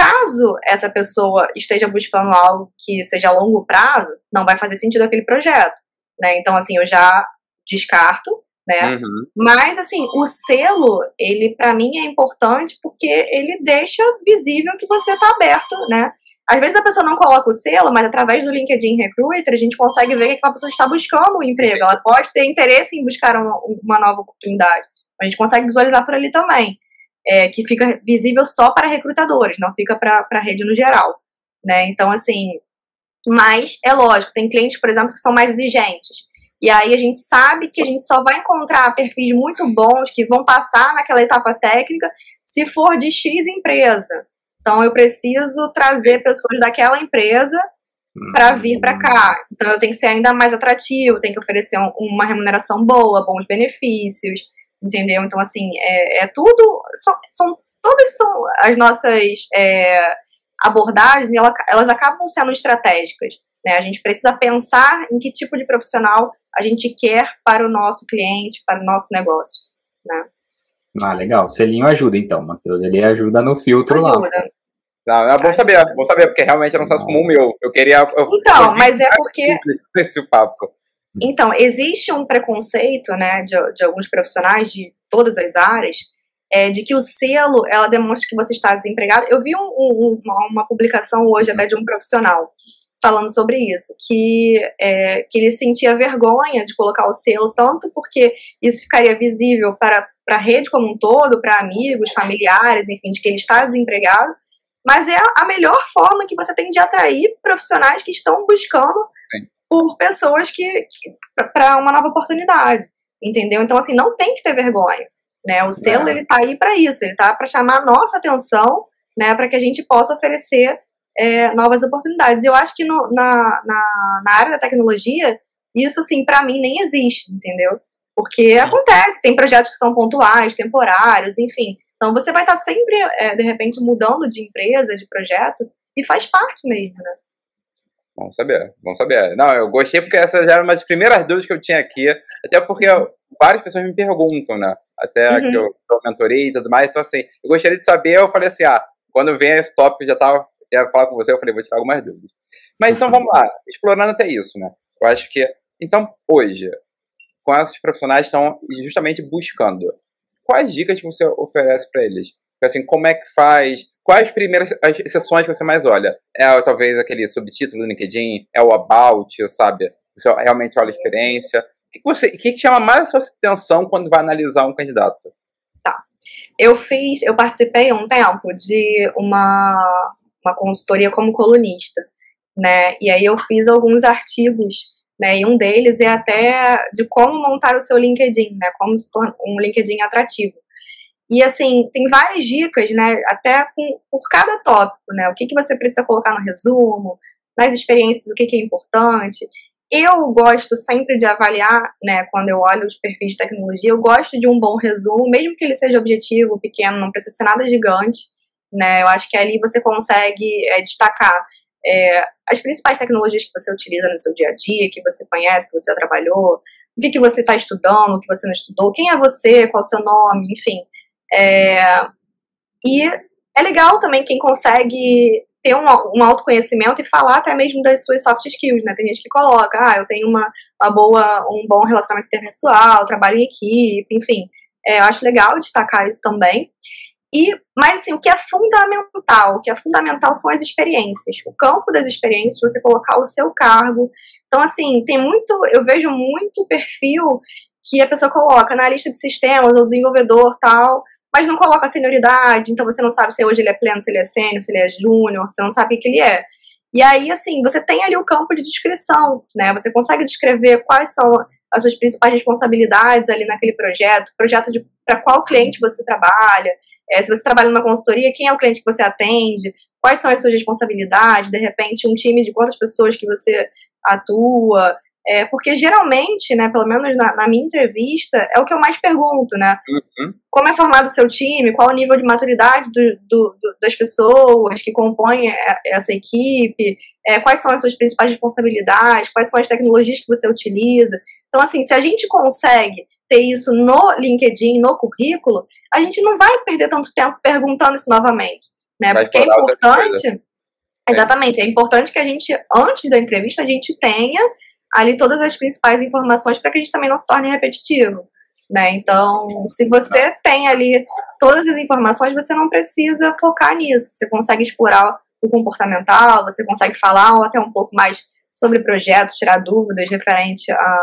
caso essa pessoa esteja buscando algo que seja a longo prazo, não vai fazer sentido aquele projeto, né? Então, assim, eu já descarto, né? Mas, assim, o selo, ele, pra mim, é importante porque ele deixa visível que você tá aberto, né? Às vezes a pessoa não coloca o selo, mas através do LinkedIn Recruiter, a gente consegue ver que aquela pessoa está buscando um emprego. Ela pode ter interesse em buscar uma nova oportunidade. A gente consegue visualizar por ali também. Que fica visível só para recrutadores, não fica para a rede no geral, né? Então, assim, mas é lógico, tem clientes, por exemplo, que são mais exigentes. E aí a gente sabe que a gente só vai encontrar perfis muito bons que vão passar naquela etapa técnica se for de X empresa. Então, eu preciso trazer pessoas daquela empresa para vir para cá. Então, eu tenho que ser ainda mais atrativo, tenho que oferecer uma remuneração boa, bons benefícios, entendeu? Então, assim, tudo, todas são as nossas abordagens, elas acabam sendo estratégicas, né? A gente precisa pensar em que tipo de profissional a gente quer para o nosso cliente, para o nosso negócio, né? Ah, legal. O selinho ajuda, então, Matheus. Ele ajuda no filtro lá. Não, é bom saber, porque realmente era um senso comum meu. Eu queria... Então, mas é porque... Esse papo. Então, existe um preconceito, né, de alguns profissionais de todas as áreas, de que o selo, ela demonstra que você está desempregado. Eu vi uma publicação hoje até de um profissional falando sobre isso, que ele sentia vergonha de colocar o selo, tanto porque isso ficaria visível para a rede como um todo, para amigos, familiares, enfim, de que ele está desempregado, mas é a melhor forma que você tem de atrair profissionais que estão buscando por pessoas para uma nova oportunidade, entendeu? Então, assim, não tem que ter vergonha, né? O selo, ele tá aí para isso, ele tá para chamar a nossa atenção, né, para que a gente possa oferecer novas oportunidades. Eu acho que na área da tecnologia, isso, assim, para mim nem existe, entendeu? Porque acontece, tem projetos que são pontuais, temporários, enfim. Então, você vai estar sempre, de repente, mudando de empresa, de projeto, e faz parte mesmo, né? Vamos saber. Não, eu gostei porque essa já era uma das primeiras dúvidas que eu tinha aqui, até porque várias pessoas me perguntam, né? Até que eu mentorei e tudo mais, então assim, eu gostaria de saber, eu falei assim, quando vem esse tópico, ia falar com você, eu falei, vou tirar algumas dúvidas. Mas então vamos lá, explorando até isso, né? Eu acho que, então, hoje, com esses profissionais estão justamente buscando, quais dicas você oferece para eles? Assim, como é que faz? Quais as primeiras sessões que você mais olha? Talvez aquele subtítulo do LinkedIn, o About, sabe? Você realmente olha a experiência. O que chama mais a sua atenção quando vai analisar um candidato? Tá. Eu participei um tempo de uma consultoria como colunista, né? E aí eu fiz alguns artigos, né? E um deles é até de como montar o seu LinkedIn, né? Como se tornar um LinkedIn atrativo. E, assim, tem várias dicas, né, até por cada tópico, né, o que você precisa colocar no resumo, nas experiências, o que é importante. Eu gosto sempre de avaliar, né, quando eu olho os perfis de tecnologia, eu gosto de um bom resumo, mesmo que ele seja objetivo, pequeno, não precisa ser nada gigante, né, eu acho que ali você consegue destacar as principais tecnologias que você utiliza no seu dia a dia, que você conhece, que você já trabalhou, o que você está estudando, o que você não estudou, quem é você, qual é o seu nome, enfim. E é legal também quem consegue ter um autoconhecimento e falar até mesmo das suas soft skills, né? Tem gente que coloca, eu tenho um bom relacionamento interpessoal, trabalho em equipe, enfim. Eu acho legal destacar isso também. Mas, assim, o que é fundamental são as experiências. O campo das experiências, você colocar o seu cargo. Então, assim, eu vejo muito perfil que a pessoa coloca na lista de sistemas ou desenvolvedor tal, mas não coloca a senioridade, então você não sabe se hoje ele é pleno, se ele é sênior, se ele é júnior, você não sabe o que ele é. E aí, assim, você tem ali o campo de descrição, né? Você consegue descrever quais são as suas principais responsabilidades ali naquele projeto para qual cliente você trabalha, se você trabalha numa consultoria, quem é o cliente que você atende, quais são as suas responsabilidades, de repente um time de quantas pessoas que você atua, porque geralmente, né, pelo menos na minha entrevista, é o que eu mais pergunto, né? Como é formado o seu time, qual o nível de maturidade das pessoas que compõem essa equipe, quais são as suas principais responsabilidades, quais são as tecnologias que você utiliza. Então, assim, se a gente consegue ter isso no LinkedIn, no currículo, a gente não vai perder tanto tempo perguntando isso novamente, né? Porque é importante, exatamente, é importante que a gente, antes da entrevista, a gente tenha ali todas as principais informações para que a gente também não se torne repetitivo, né? Então, se você tem ali todas as informações, você não precisa focar nisso, você consegue explorar o comportamental, você consegue falar até um pouco mais sobre projetos, tirar dúvidas referente a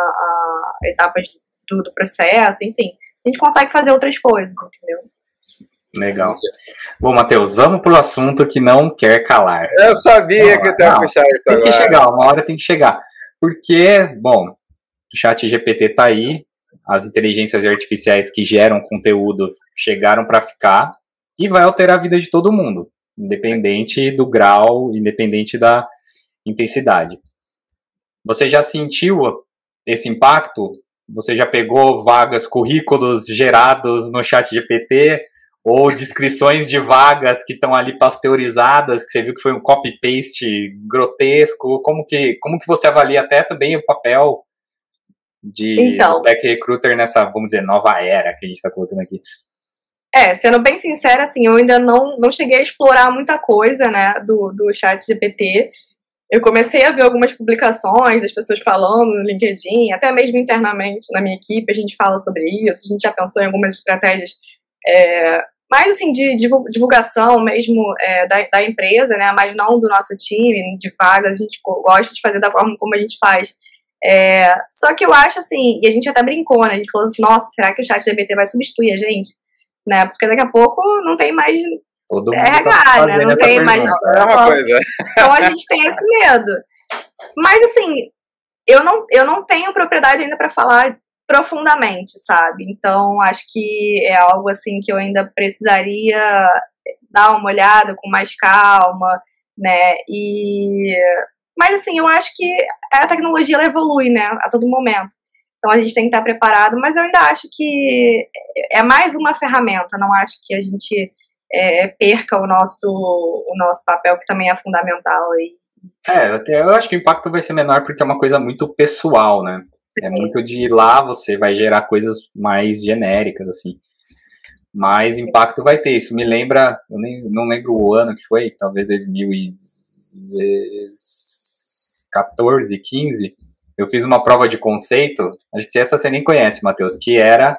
etapas do processo, enfim. A gente consegue fazer outras coisas, entendeu? Legal. Bom, Matheus, vamos pro assunto que não quer calar. Eu sabia que eu ia puxar isso tem agora. Que chegar, uma hora tem que chegar. Porque, bom, o ChatGPT tá aí, as inteligências artificiais que geram conteúdo chegaram para ficar e vai alterar a vida de todo mundo, independente do grau, independente da intensidade. Você já sentiu esse impacto? Você já pegou vagas, currículos gerados no ChatGPT ou descrições de vagas que estão ali pasteurizadas, que você viu que foi um copy-paste grotesco? Como que você avalia até também o papel do Tech Recruiter nessa, vamos dizer, nova era que a gente está colocando aqui? Sendo bem sincera, assim, eu ainda não cheguei a explorar muita coisa, né, do ChatGPT. Eu comecei a ver algumas publicações das pessoas falando no LinkedIn, até mesmo internamente na minha equipe, a gente fala sobre isso, a gente já pensou em algumas estratégias mais assim, de divulgação mesmo da empresa, né, mas não do nosso time, de vagas, a gente gosta de fazer da forma como a gente faz. Só que eu acho assim, e a gente até brincou, né, a gente falou, nossa, será que o ChatGPT vai substituir a gente? Né, porque daqui a pouco não tem mais... Todo mundo RH, né? Não tem mais. Então a gente tem esse medo. Mas assim, eu não tenho propriedade ainda para falar profundamente, sabe? Então acho que é algo assim que eu ainda precisaria dar uma olhada com mais calma, né? Mas assim, eu acho que a tecnologia ela evolui, né? A todo momento. Então a gente tem que estar preparado, mas eu ainda acho que é mais uma ferramenta. Não acho que a gente perca o nosso papel, que também é fundamental aí. Eu acho que o impacto vai ser menor porque é uma coisa muito pessoal, né? Sim. É muito de ir lá, você vai gerar coisas mais genéricas, assim. Mas impacto vai ter. Isso me lembra, não lembro o ano que foi, talvez 2014, 15. Eu fiz uma prova de conceito, acho que essa você nem conhece, Matheus, que era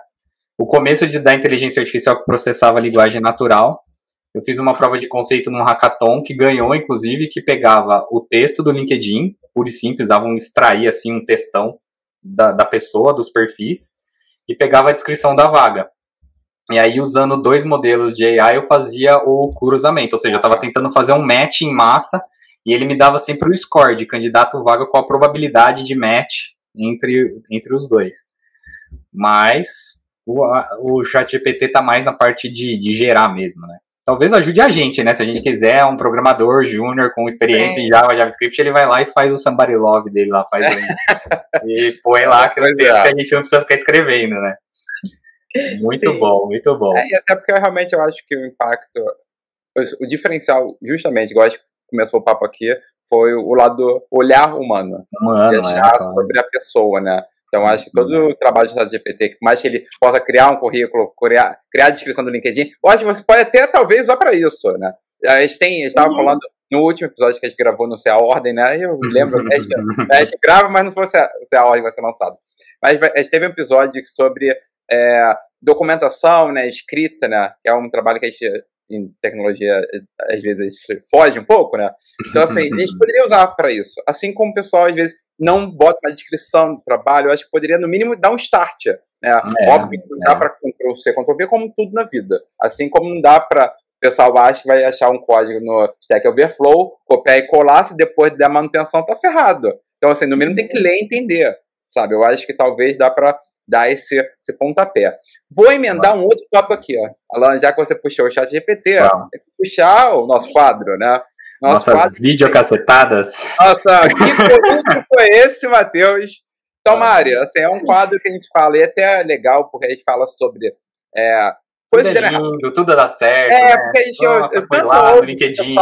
o começo da inteligência artificial que processava a linguagem natural. Eu fiz uma prova de conceito num hackathon que ganhou, inclusive, que pegava o texto do LinkedIn, puro e simples, davam extrair assim, um textão da pessoa, dos perfis, e pegava a descrição da vaga. E aí, usando 2 modelos de AI, eu fazia o cruzamento, ou seja, eu estava tentando fazer um match em massa, e ele me dava sempre o score de candidato vaga com a probabilidade de match entre os dois. Mas o ChatGPT está mais na parte de gerar mesmo, né? Talvez ajude a gente, né? Se a gente quiser um programador júnior com experiência em Java, JavaScript, ele vai lá e faz o Somebody Love dele lá, e põe lá aquele texto que a gente não precisa ficar escrevendo, né? Muito bom, muito bom. E até porque realmente eu acho que o impacto, o diferencial, justamente, igual a gente começou o papo aqui, foi o lado do olhar humano. De achar sobre a pessoa, né? Então, acho que todo o trabalho do ChatGPT, por mais que ele possa criar um currículo, criar a descrição do LinkedIn, eu acho que você pode até, talvez, usar para isso, né? A gente estava falando no último episódio que a gente gravou no Sei a Ordem, né? Eu lembro, a gente grava, mas não foi se a Ordem vai ser lançado. Mas a gente teve um episódio sobre documentação, né? Escrita, né? Que é um trabalho que a gente, em tecnologia, às vezes a gente foge um pouco, né? Então, assim, a gente poderia usar para isso. Assim como o pessoal, às vezes, não bota na descrição do trabalho, eu acho que poderia, no mínimo, dar um start, né? Óbvio que não dá para Ctrl-C, Ctrl-V, como tudo na vida. Assim como não dá para o pessoal acha que vai achar um código no Stack Overflow, copiar e colar, se depois der manutenção, tá ferrado. Então, assim, no mínimo tem que ler e entender, sabe? Eu acho que talvez dá para dar esse pontapé. Vou emendar um outro tópico aqui, ó. Alan, já que você puxou o ChatGPT, tem que puxar o nosso quadro, né? Nossas videocacetadas. Nossa, que produto foi esse, Matheus? Então, Mária, assim, é um quadro que a gente fala, e até é legal, porque a gente fala sobre coisas tudo é lindo, tudo dá certo, né? Porque a gente foi lá no LinkedIn,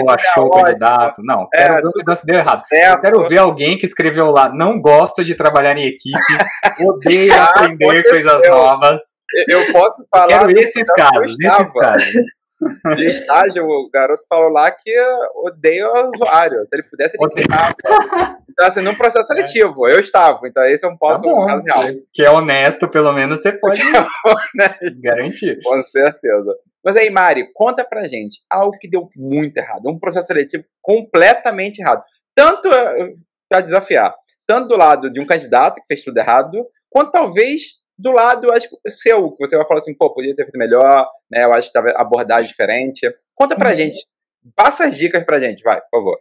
achou o candidato. Não, quero ver o negócio deu errado. Eu quero ver alguém que escreveu lá, não gosto de trabalhar em equipe, odeio aprender coisas novas. Eu posso falar... Eu quero esses casos. De estágio, o garoto falou lá que odeia o usuário. Se ele pudesse, ele queimava. Então, assim, num processo seletivo, eu estava. Então, esse é um caso real. Que é honesto, pelo menos, você pode garantir. Com certeza. Mas aí, Mari, conta pra gente algo que deu muito errado. Um processo seletivo completamente errado. Tanto, pra desafiar, tanto do lado de um candidato que fez tudo errado, quanto talvez do lado, acho que seu, que você vai falar assim, pô, podia ter feito melhor, né? Eu acho que tava abordagem diferente. Conta pra gente. Passa as dicas pra gente, vai, por favor.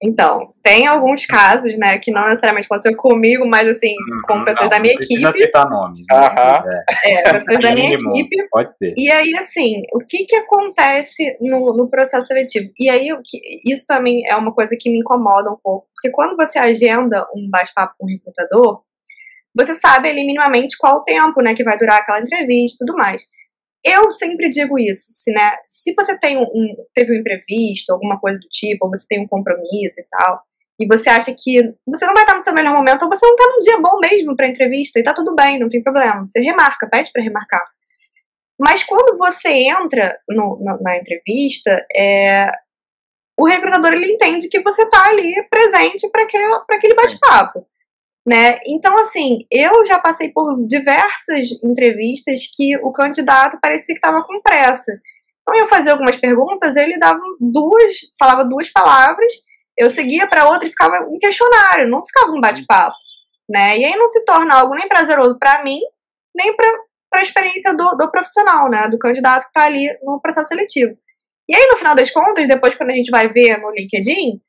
Então, tem alguns casos, né, que não necessariamente aconteceu comigo, mas assim, com pessoas da minha equipe. Não precisa citar nomes. Né? Pessoas da minha equipe. Pode ser. E aí, assim, o que acontece no processo seletivo? E aí, isso também é uma coisa que me incomoda um pouco, porque quando você agenda um bate-papo com um recrutador, você sabe ali minimamente qual o tempo, né, que vai durar aquela entrevista e tudo mais. Eu sempre digo isso, se você teve um imprevisto, alguma coisa do tipo, ou você tem um compromisso e tal, e você acha que você não vai estar no seu melhor momento, ou você não está num dia bom mesmo para entrevista, e tá tudo bem, não tem problema, você remarca, pede para remarcar. Mas quando você entra na entrevista, o recrutador ele entende que você está ali presente para aquele bate-papo. Né? Então, assim, eu já passei por diversas entrevistas que o candidato parecia que estava com pressa. Então, eu fazia algumas perguntas, ele falava 2 palavras, eu seguia para outra e ficava um questionário, não ficava um bate-papo. Né? E aí não se torna algo nem prazeroso para mim, nem para a experiência do profissional, né? Do candidato que está ali no processo seletivo. E aí, no final das contas, depois quando a gente vai ver no LinkedIn,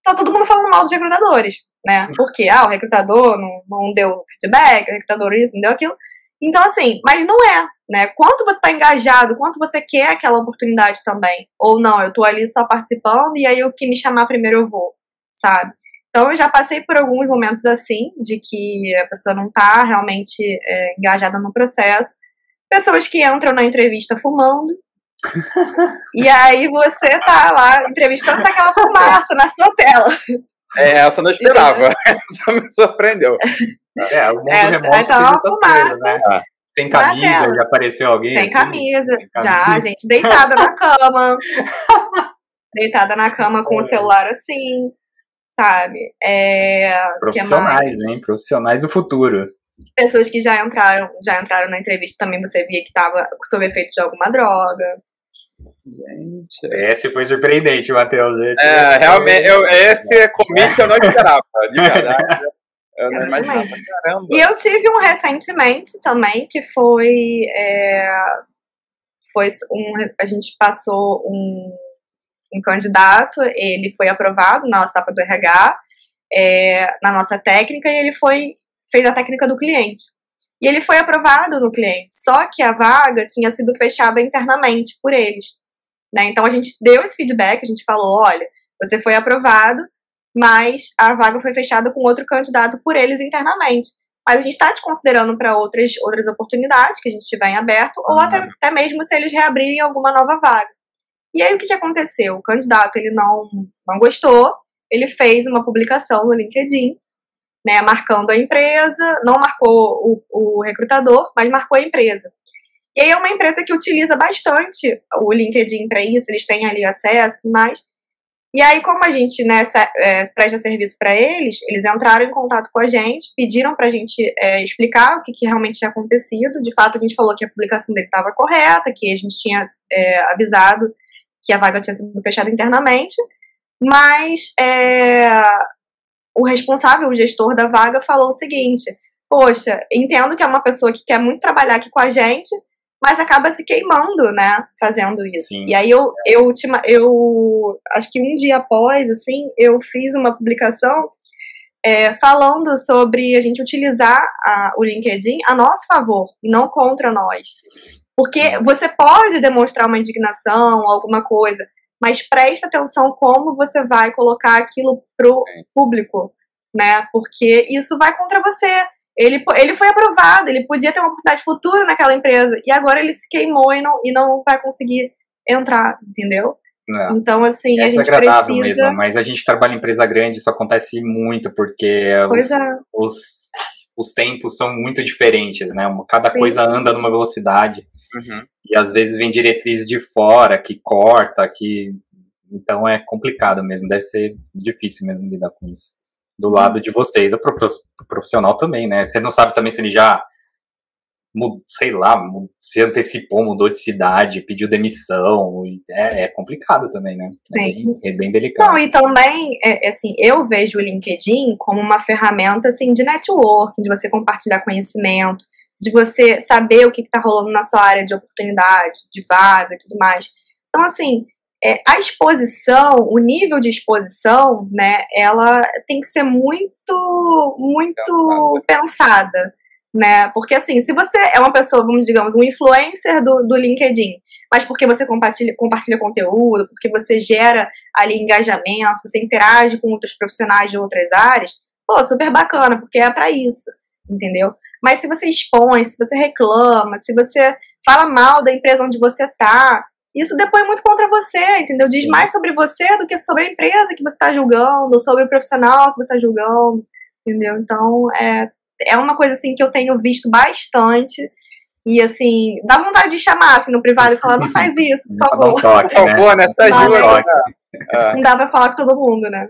tá todo mundo falando mal dos recrutadores, né? Porque, o recrutador não deu feedback, o recrutador isso, não deu aquilo. Então, assim, mas não é, né? Quanto você tá engajado, quanto você quer aquela oportunidade também. Ou não, eu tô ali só participando e aí o que me chamar primeiro eu vou, sabe? Então, eu já passei por alguns momentos assim, de que a pessoa não tá realmente engajada no processo. Pessoas que entram na entrevista fumando, e aí você tá lá entrevistando aquela fumaça na sua tela. Essa eu não esperava. Essa me surpreendeu. O mundo remoto tá uma fumaça, coisas, né? Sem camisa, já apareceu alguém sem assim? Camisa. Já, gente, deitada na cama. Deitada na cama com o celular assim, sabe? Profissionais, né? Profissionais do futuro. Pessoas que já entraram na entrevista também, você via que estava sob efeito de alguma droga. Gente. Esse foi surpreendente, Matheus. Realmente, esse commit eu não esperava, de verdade. Eu não imaginava, caramba. E eu tive um recentemente também, que a gente passou um candidato, ele foi aprovado na nossa etapa do RH, na nossa técnica, e ele fez a técnica do cliente. E ele foi aprovado no cliente, só que a vaga tinha sido fechada internamente por eles. Né? Então a gente deu esse feedback, a gente falou, olha, você foi aprovado, mas a vaga foi fechada com outro candidato por eles internamente. Mas a gente está te considerando para outras oportunidades que a gente tiver em aberto, ou até mesmo se eles reabrirem alguma nova vaga. E aí o que aconteceu? O candidato ele não gostou, ele fez uma publicação no LinkedIn, né, marcando a empresa, não marcou o recrutador, mas marcou a empresa. E aí é uma empresa que utiliza bastante o LinkedIn para isso, eles têm ali acesso e tudo mais. E aí, como a gente, né, presta serviço para eles entraram em contato com a gente, pediram para a gente explicar o que realmente tinha acontecido. De fato, a gente falou que a publicação dele estava correta, que a gente tinha avisado que a vaga tinha sido fechada internamente, mas o responsável, o gestor da vaga, falou o seguinte: poxa, entendo que é uma pessoa que quer muito trabalhar aqui com a gente, mas acaba se queimando, né, fazendo isso. Sim. E aí eu acho que um dia após, assim, eu fiz uma publicação falando sobre a gente utilizar o LinkedIn a nosso favor, e não contra nós. Porque você pode demonstrar uma indignação, alguma coisa, mas presta atenção como você vai colocar aquilo pro público, né, porque isso vai contra você. Ele foi aprovado, ele podia ter uma oportunidade futura naquela empresa, e agora ele se queimou e não vai conseguir entrar, entendeu? Então, assim, a gente desagradável mesmo, mas a gente trabalha em empresa grande, isso acontece muito, porque os tempos são muito diferentes, né? Cada coisa anda numa velocidade. E às vezes vem diretriz de fora, que corta, que... Então é complicado mesmo, deve ser difícil mesmo lidar com isso. Do lado de vocês, pro profissional também, né? Você não sabe também se ele já, sei lá, se antecipou, mudou de cidade, pediu demissão. É complicado também, né? É bem delicado. Não, e também, assim, eu vejo o LinkedIn como uma ferramenta, assim, de networking, de você compartilhar conhecimento, de você saber o que está rolando na sua área de oportunidade, de vaga e tudo mais. Então, assim, a exposição, o nível de exposição, né, ela tem que ser muito, muito pensada, né, porque assim, se você é uma pessoa, digamos, um influencer do LinkedIn, mas porque você compartilha conteúdo, porque você gera ali engajamento, você interage com outros profissionais de outras áreas, pô, super bacana, porque é pra isso, entendeu? Mas se você expõe, se você reclama, se você fala mal da empresa onde você tá, isso depois é muito contra você, entendeu? Diz mais sobre você do que sobre a empresa que você está julgando, ou sobre o profissional que você está julgando, entendeu? Então, é uma coisa, assim, que eu tenho visto bastante, e, assim, dá vontade de chamar, assim, no privado e falar, não faz isso, por favor. Por favor, nessa ajuda. Não dá pra falar com todo mundo, né?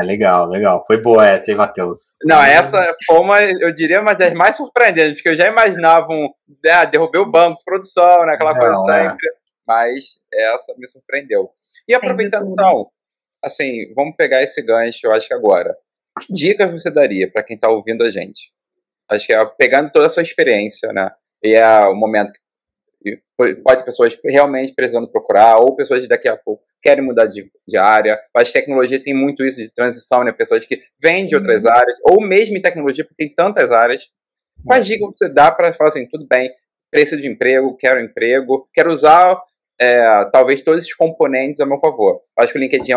Legal. Foi boa essa, hein, Matheus? Não, essa foi uma, eu diria, uma das mais surpreendentes, porque eu já imaginava derrubei o banco de produção, né, aquela coisa sempre, mas essa me surpreendeu. E aproveitando, então, assim, vamos pegar esse gancho, eu acho que agora. Que dicas você daria para quem está ouvindo a gente? Acho que pegando toda a sua experiência, né, e é o momento que pode ter pessoas realmente precisando procurar, ou pessoas que daqui a pouco querem mudar de área. Acho que tecnologia tem muito isso de transição, né? Pessoas que vêm de outras áreas, ou mesmo em tecnologia, porque tem tantas áreas. Quais dicas você dá para falar assim, tudo bem, preciso de emprego, quero usar talvez todos esses componentes a meu favor. Acho que o LinkedIn é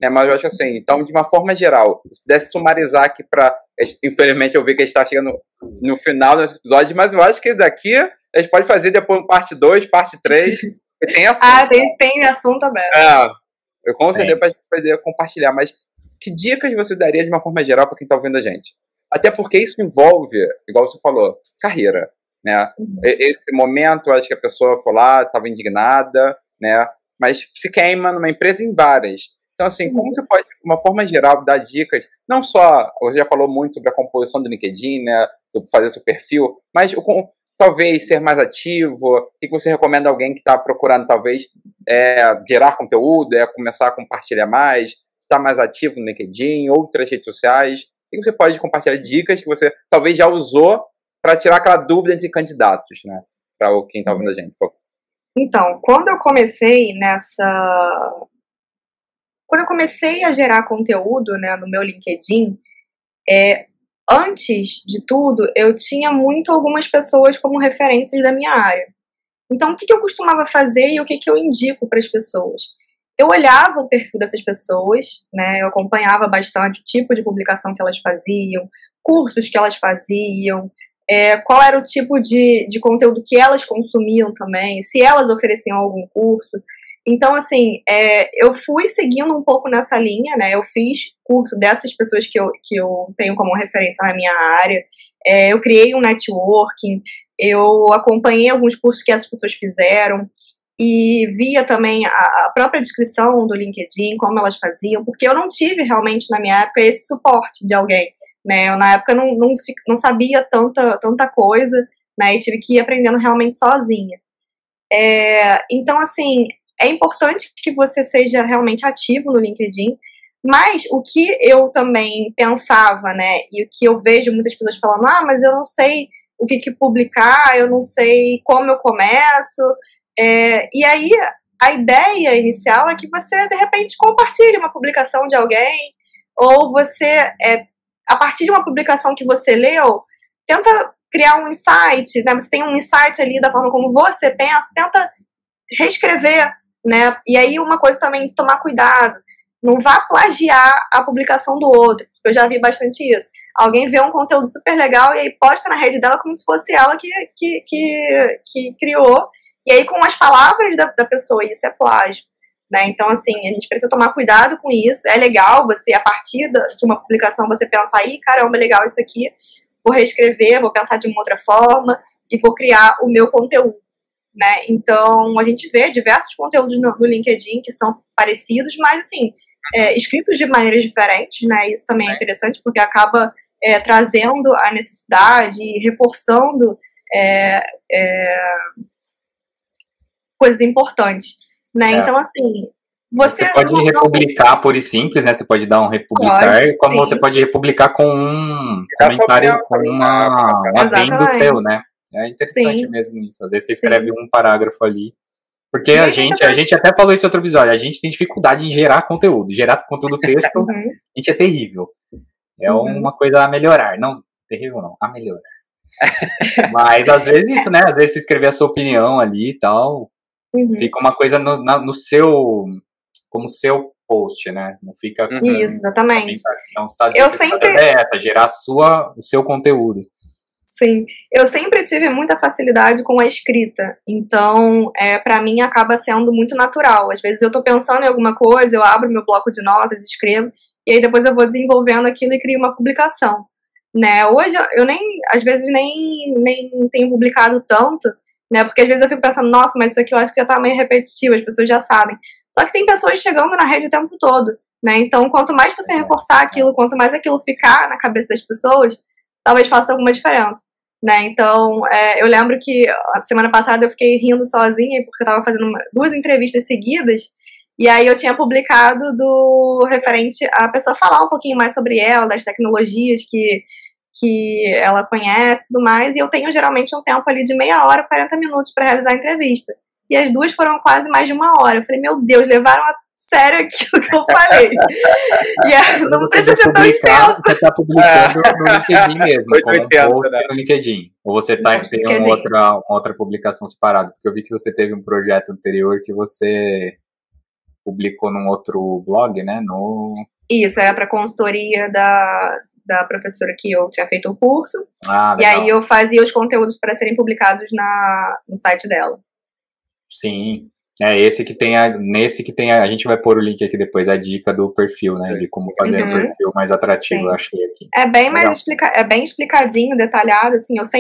né? Mas eu acho assim, então, de uma forma geral, se pudesse sumarizar aqui para... Infelizmente, eu vi que a gente está chegando no final desse episódio, mas eu acho que isso daqui a gente pode fazer depois parte 2, parte 3... Tem assunto. Tem assunto aberto. Eu com certeza para poder compartilhar, mas que dicas você daria de uma forma geral para quem está ouvindo a gente? Até porque isso envolve, igual você falou, carreira, né? Esse momento, acho que a pessoa foi lá, estava indignada, né? Mas se queima numa empresa em várias. Então, assim, como você pode, de uma forma geral, dar dicas, não só, você já falou muito sobre a composição do LinkedIn, né? Sobre fazer seu perfil, mas talvez ser mais ativo, o que você recomenda a alguém que está procurando, talvez, gerar conteúdo, começar a compartilhar mais, estar mais ativo no LinkedIn, outras redes sociais? O que você pode compartilhar dicas que você talvez já usou para tirar aquela dúvida entre candidatos, né? Para quem está ouvindo a gente, por favor. Então, quando eu comecei a gerar conteúdo, né, no meu LinkedIn, antes de tudo, eu tinha algumas pessoas como referências da minha área. Então, o que eu costumava fazer e o que eu indico para as pessoas? Eu olhava o perfil dessas pessoas, né? Eu acompanhava bastante o tipo de publicação que elas faziam, cursos que elas faziam, qual era o tipo de conteúdo que elas consumiam também, se elas ofereciam algum curso. Então, assim, eu fui seguindo um pouco nessa linha, né? Eu fiz curso dessas pessoas que eu tenho como referência na minha área. Eu criei um networking, eu acompanhei alguns cursos que essas pessoas fizeram e via também a própria descrição do LinkedIn, como elas faziam, porque eu não tive realmente na minha época esse suporte de alguém, né? Eu, na época, não sabia tanta coisa, né? E tive que ir aprendendo realmente sozinha. Então, assim... É importante que você seja realmente ativo no LinkedIn, mas o que eu também pensava, né, e o que eu vejo muitas pessoas falando, mas eu não sei o que publicar, eu não sei como eu começo, e aí a ideia inicial é que você, de repente, compartilhe uma publicação de alguém, ou você, a partir de uma publicação que você leu, tenta criar um insight, né, você tem um insight ali da forma como você pensa, tenta reescrever, né? E aí uma coisa também de tomar cuidado, não vá plagiar a publicação do outro, eu já vi bastante isso. Alguém vê um conteúdo super legal e aí posta na rede dela como se fosse ela que criou, e aí com as palavras da pessoa, isso é plágio, né? Então, assim, a gente precisa tomar cuidado com isso. É legal você, a partir de uma publicação, você pensar, caramba, legal isso aqui, vou reescrever, vou pensar de uma outra forma e vou criar o meu conteúdo. né? Então, a gente vê diversos conteúdos no LinkedIn que são parecidos, mas, assim, escritos de maneiras diferentes, né? Isso também é interessante, porque acaba trazendo a necessidade e reforçando coisas importantes, né? Então, assim, você pode republicar pura e simples, né? Você pode dar um republicar, como sim. Você pode republicar com um comentário, com um adendo seu, né? É interessante sim. mesmo isso. Às vezes você escreve um parágrafo ali. Porque a gente até falou isso em outro episódio, a gente tem dificuldade em gerar conteúdo texto, a gente é terrível. É uma coisa a melhorar. Não, terrível não, a melhorar. Mas às vezes isso, né? Às vezes você escrever a sua opinião ali e tal, fica uma coisa no seu, como seu post, né? Não fica... Isso, exatamente. Então, você gerar o seu conteúdo. Sim, eu sempre tive muita facilidade com a escrita, então, pra mim, acaba sendo muito natural. Às vezes eu tô pensando em alguma coisa, eu abro meu bloco de notas, escrevo, e aí depois eu vou desenvolvendo aquilo e crio uma publicação, né? Hoje, eu às vezes, nem tenho publicado tanto, né? Porque às vezes eu fico pensando, nossa, mas isso aqui eu acho que já tá meio repetitivo, as pessoas já sabem. Só que tem pessoas chegando na rede o tempo todo, né? Então, quanto mais você reforçar aquilo, quanto mais aquilo ficar na cabeça das pessoas, talvez faça alguma diferença, né? Então, eu lembro que a semana passada eu fiquei rindo sozinha porque eu tava fazendo 2 entrevistas seguidas e aí eu tinha publicado do referente a pessoa falar um pouquinho mais sobre ela, das tecnologias que ela conhece e tudo mais, e eu tenho geralmente um tempo ali de meia hora, 40 minutos para realizar a entrevista. E as 2 foram quase mais de 1 hora. Eu falei, meu Deus, levaram a sério aquilo que eu falei. E não precisa ser tão extenso. Você está publicando no LinkedIn mesmo, como um post no LinkedIn. Ou você tem uma outra publicação separada? Porque eu vi que você teve um projeto anterior que você publicou num outro blog, né? Isso, era para consultoria da professora que eu tinha feito o curso. E aí eu fazia os conteúdos para serem publicados no site dela. Sim. Nesse que tem a gente vai pôr o link aqui depois, a dica do perfil, né, de como fazer um perfil mais atrativo, eu achei aqui. É bem mais bem explicadinho, detalhado, assim, as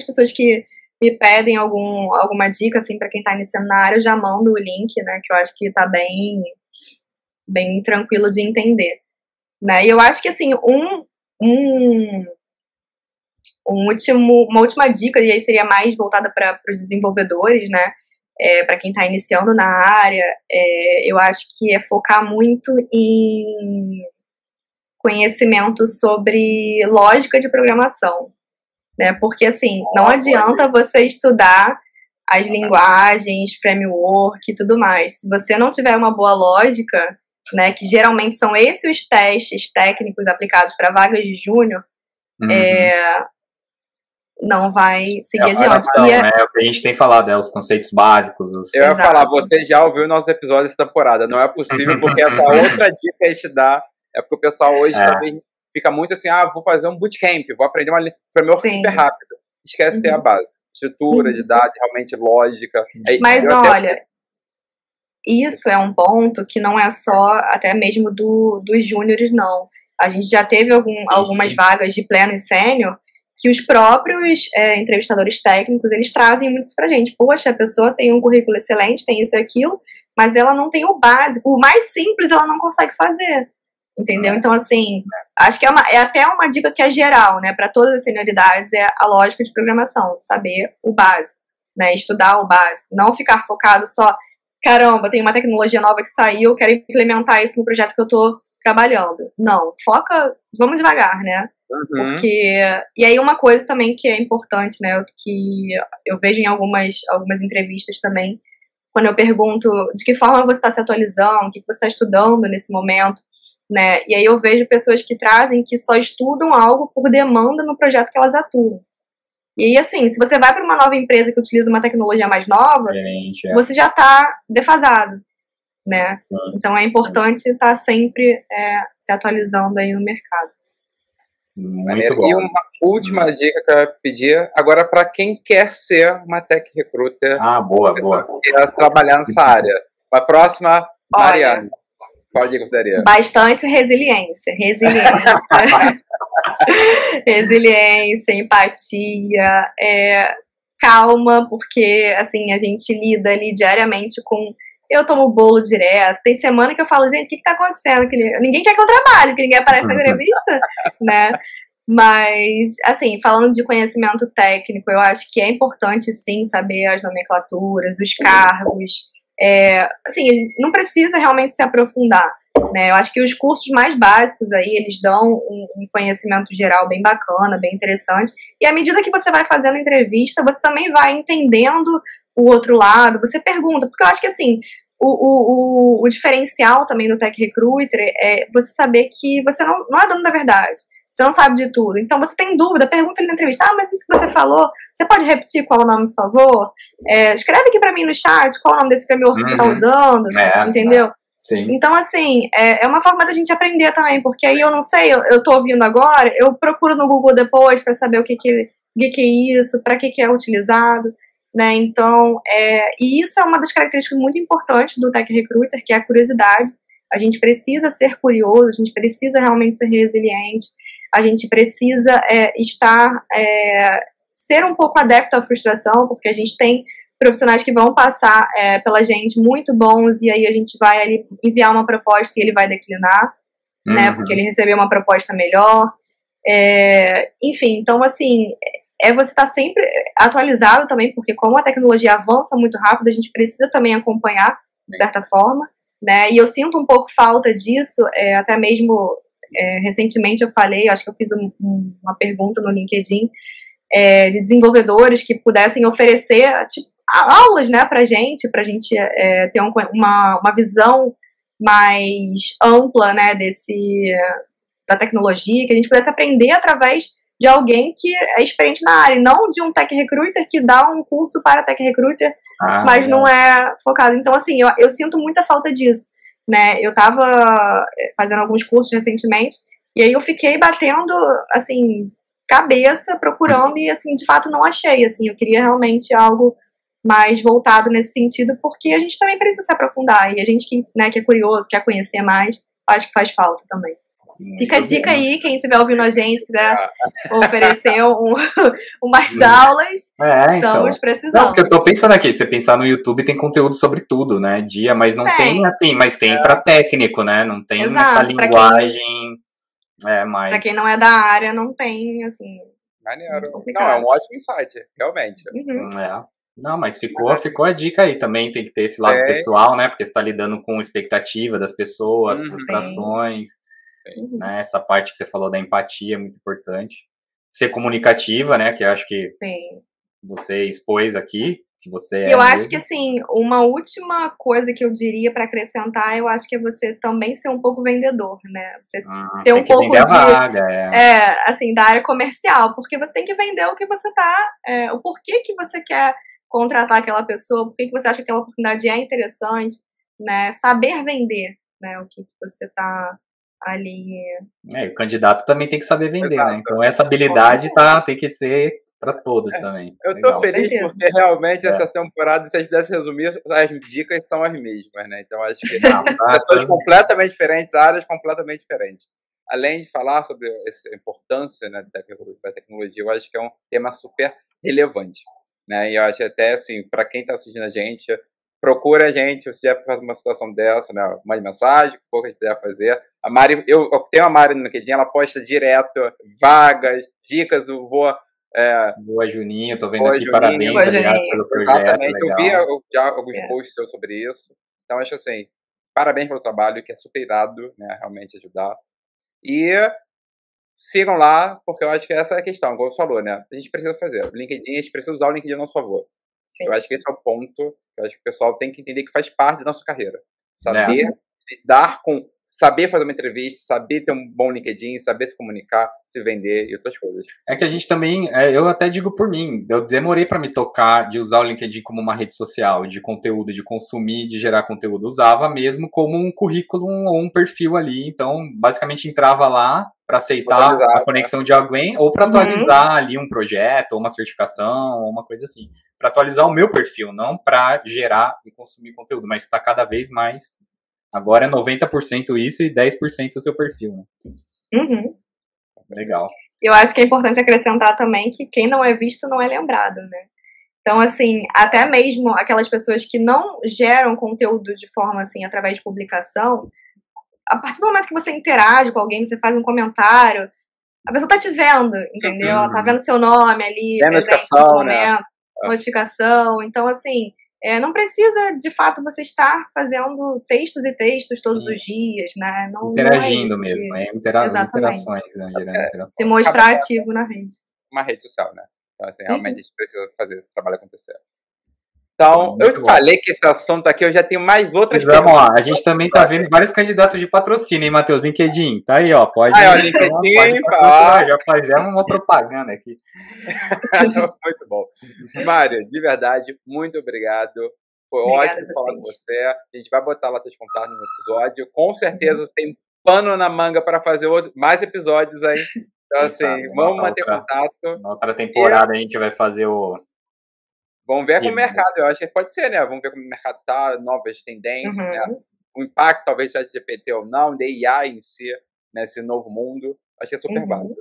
pessoas que me pedem alguma dica, assim, para quem tá iniciando na área, eu já mando o link, né, que eu acho que tá bem tranquilo de entender, né, e eu acho que, assim, uma última dica, e aí seria mais voltada para os desenvolvedores, né, para quem está iniciando na área, eu acho que é focar muito em conhecimento sobre lógica de programação, né? Porque, assim, não adianta você estudar as linguagens, framework e tudo mais. Se você não tiver uma boa lógica, né, que geralmente são esses os testes técnicos aplicados para vagas de júnior, não vai seguir adiante. É o que a gente tem falado, os conceitos básicos. Eu ia falar, você já ouviu nossos episódios dessa temporada, não é possível, porque essa outra dica que a gente dá é porque o pessoal hoje também fica muito assim, vou fazer um bootcamp, vou aprender uma framework super rápido. Esquece de ter a base. Estrutura de dados, realmente lógica. Mas olha, isso é um ponto que não é só até mesmo dos júniores, não. A gente já teve algumas vagas de pleno e sênior que os próprios entrevistadores técnicos, eles trazem muito isso pra gente. Poxa, a pessoa tem um currículo excelente, tem isso e aquilo, mas ela não tem o básico. O mais simples ela não consegue fazer, entendeu? Então, assim, acho que é até uma dica que é geral, né, para todas as senioridades, é a lógica de programação, saber o básico, né, estudar o básico, não ficar focado só, caramba, tem uma tecnologia nova que saiu, quero implementar isso no projeto que eu tô trabalhando. Não, foca, vamos devagar, né? Porque, e aí uma coisa também que é importante, né, que eu vejo em algumas entrevistas também, quando eu pergunto de que forma você está se atualizando, o que você está estudando nesse momento, né, e aí eu vejo pessoas que trazem que só estudam algo por demanda no projeto que elas atuam. E aí, assim, se você vai para uma nova empresa que utiliza uma tecnologia mais nova, você já está defasado, né? Então é importante estar sempre se atualizando aí no mercado. Muito bom. E uma última dica que eu ia pedir, agora para quem quer ser uma tech recruiter. Boa. Quer trabalhar nessa área. A próxima, Mariana. Qual dica você daria? Bastante resiliência. Resiliência, empatia. calma, porque, assim, a gente lida ali diariamente com... Eu tomo bolo direto. Tem semana que eu falo, gente, o que tá acontecendo? Ninguém quer que eu trabalhe, que ninguém aparece na entrevista, né? Mas, assim, falando de conhecimento técnico, eu acho que é importante, sim, saber as nomenclaturas, os cargos. Assim, não precisa realmente se aprofundar, né? Eu acho que os cursos mais básicos aí, eles dão um conhecimento geral bem bacana, bem interessante. E à medida que você vai fazendo entrevista, você também vai entendendo o outro lado, você pergunta, porque eu acho que, assim, o diferencial também no Tech Recruiter é você saber que você não é dono da verdade. Você não sabe de tudo. Então, você tem dúvida, pergunta ali na entrevista. Mas isso que você falou, você pode repetir qual é o nome, por favor? Escreve aqui pra mim no chat qual é o nome desse framework que você tá usando, entendeu? Sim. Então, assim, é uma forma da gente aprender também, porque aí eu não sei, eu tô ouvindo agora, eu procuro no Google depois pra saber o que é isso, pra que é utilizado, né? Então, e isso é uma das características muito importantes do Tech Recruiter, que é a curiosidade. A gente precisa ser curioso, a gente precisa realmente ser resiliente, a gente precisa ser um pouco adepto à frustração, porque a gente tem profissionais que vão passar pela gente muito bons, e aí a gente vai ali enviar uma proposta e ele vai declinar, né, porque ele recebeu uma proposta melhor. Enfim, então, assim, você estar sempre atualizado também, porque como a tecnologia avança muito rápido, a gente precisa também acompanhar, de certa forma, né, e eu sinto um pouco falta disso, até mesmo recentemente eu falei, acho que eu fiz uma pergunta no LinkedIn, de desenvolvedores que pudessem oferecer, tipo, aulas, né, pra gente ter uma visão mais ampla, né, da tecnologia, que a gente pudesse aprender através de alguém que é experiente na área, não de um Tech Recruiter que dá um curso para Tech Recruiter, mas não é focado. Então, assim, eu sinto muita falta disso, né? Eu tava fazendo alguns cursos recentemente, e aí eu fiquei batendo, assim, cabeça, procurando, e, assim, de fato não achei, assim, eu queria realmente algo mais voltado nesse sentido, porque a gente também precisa se aprofundar, e a gente que é curioso, quer conhecer mais, acho que faz falta também. Fica a dica aí, quem estiver ouvindo a gente, quiser oferecer umas aulas, estamos precisando. Não, porque eu tô pensando aqui, você pensar no YouTube tem conteúdo sobre tudo, né, mas não tem assim, mas tem pra técnico, né, não tem essa linguagem mais... Pra quem não é da área, não tem, assim... Maneiro. Não, é um ótimo insight, realmente. Não, mas ficou a dica aí também, tem que ter esse lado pessoal, né, porque você tá lidando com expectativa das pessoas, frustrações... Né, essa parte que você falou da empatia é muito importante. Ser comunicativa, né, que eu acho que você expôs aqui, que você eu acho que, assim, uma última coisa que eu diria para acrescentar, eu acho que é você também ser um pouco vendedor, né? Você ter um pouco de vaga, assim, da área comercial, porque você tem que vender o que você o porquê que você quer contratar aquela pessoa, por que você acha que aquela oportunidade é interessante, né? Saber vender, né, o que você tá ali. O candidato também tem que saber vender, né? Então essa habilidade tem que ser para todos também. Eu tô feliz porque realmente essa temporada, se a gente pudesse resumir, as dicas são as mesmas, né? Então acho que pessoas completamente diferentes, áreas completamente diferentes. Além de falar sobre essa importância, né, da tecnologia, eu acho que é um tema super relevante, né? E eu acho até, assim, para quem está assistindo a gente, procura a gente, se você já faz uma situação dessa, né? Mande mensagem, o que for que a gente puder fazer. A Mari, eu tenho a Mari no LinkedIn, ela posta direto vagas, dicas, Boa, Juninho, tô vendo aqui, parabéns, obrigado pelo projeto. Exatamente, legal. Eu vi já alguns posts sobre isso. Então, acho assim, parabéns pelo trabalho, que é super irado, né, realmente ajudar. E sigam lá, porque eu acho que essa é a questão, como você falou, né? A gente precisa fazer. O LinkedIn, a gente precisa usar o LinkedIn a nosso favor. Sim. Eu acho que esse é o ponto, eu acho que o pessoal tem que entender que faz parte da nossa carreira. Saber lidar com... Saber fazer uma entrevista, saber ter um bom LinkedIn, saber se comunicar, se vender e outras coisas. É que a gente também, eu até digo por mim, eu demorei para me tocar de usar o LinkedIn como uma rede social, de conteúdo, de consumir, de gerar conteúdo. Usava mesmo como um currículo ou um perfil ali. Então, basicamente entrava lá para aceitar a conexão de alguém ou para atualizar ali um projeto, ou uma certificação, ou uma coisa assim. Para atualizar o meu perfil, não para gerar e consumir conteúdo, mas está cada vez mais... Agora é 90% isso e 10% o seu perfil, né? Legal. Eu acho que é importante acrescentar também que quem não é visto não é lembrado, né? Então, assim, até mesmo aquelas pessoas que não geram conteúdo de forma, assim, através de publicação, a partir do momento que você interage com alguém, você faz um comentário, a pessoa tá te vendo, entendeu? Ela tá vendo seu nome ali, presente no momento, notificação. Então, assim, não precisa, de fato, você estar fazendo textos e textos todos os dias, né? Não, interagindo não é isso mesmo, interações, né? Gerando interações. Se mostrar ativo na rede. Uma rede social, né? Então, assim, realmente a gente precisa fazer esse trabalho acontecer. Então, eu falei que esse assunto aqui, eu já tenho mais outras coisas. Vamos lá, a gente também tá vendo vários candidatos de patrocínio, hein, Matheus? LinkedIn, tá aí, ó, pode... ó, LinkedIn, já fazemos uma propaganda aqui. Muito bom. Mário, de verdade, muito obrigado. Foi ótimo falar com você. A gente vai botar lá teus contatos no episódio. Com certeza tem pano na manga para fazer mais episódios aí. Então, assim, vamos manter contato. Na outra temporada a gente vai fazer o... Vamos ver como o mercado, eu acho que pode ser, né? Vamos ver como o mercado tá, novas tendências, né? O impacto, talvez, de GPT ou não, da IA em si, nesse novo mundo. Acho que é super válido.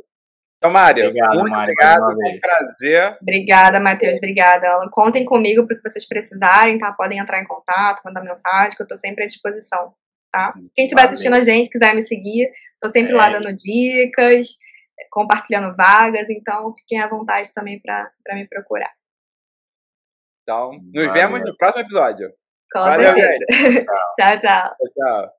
Então, Mário, muito obrigado, foi um prazer. Obrigada, Matheus, obrigada. Contem comigo para o que vocês precisarem, tá? Podem entrar em contato, mandar mensagem, que eu tô sempre à disposição, tá? Quem estiver assistindo a gente, quiser me seguir, tô sempre lá dando dicas, compartilhando vagas, então fiquem à vontade também para me procurar. Então, nos vemos no próximo episódio. Com certeza. Tchau, tchau. Tchau.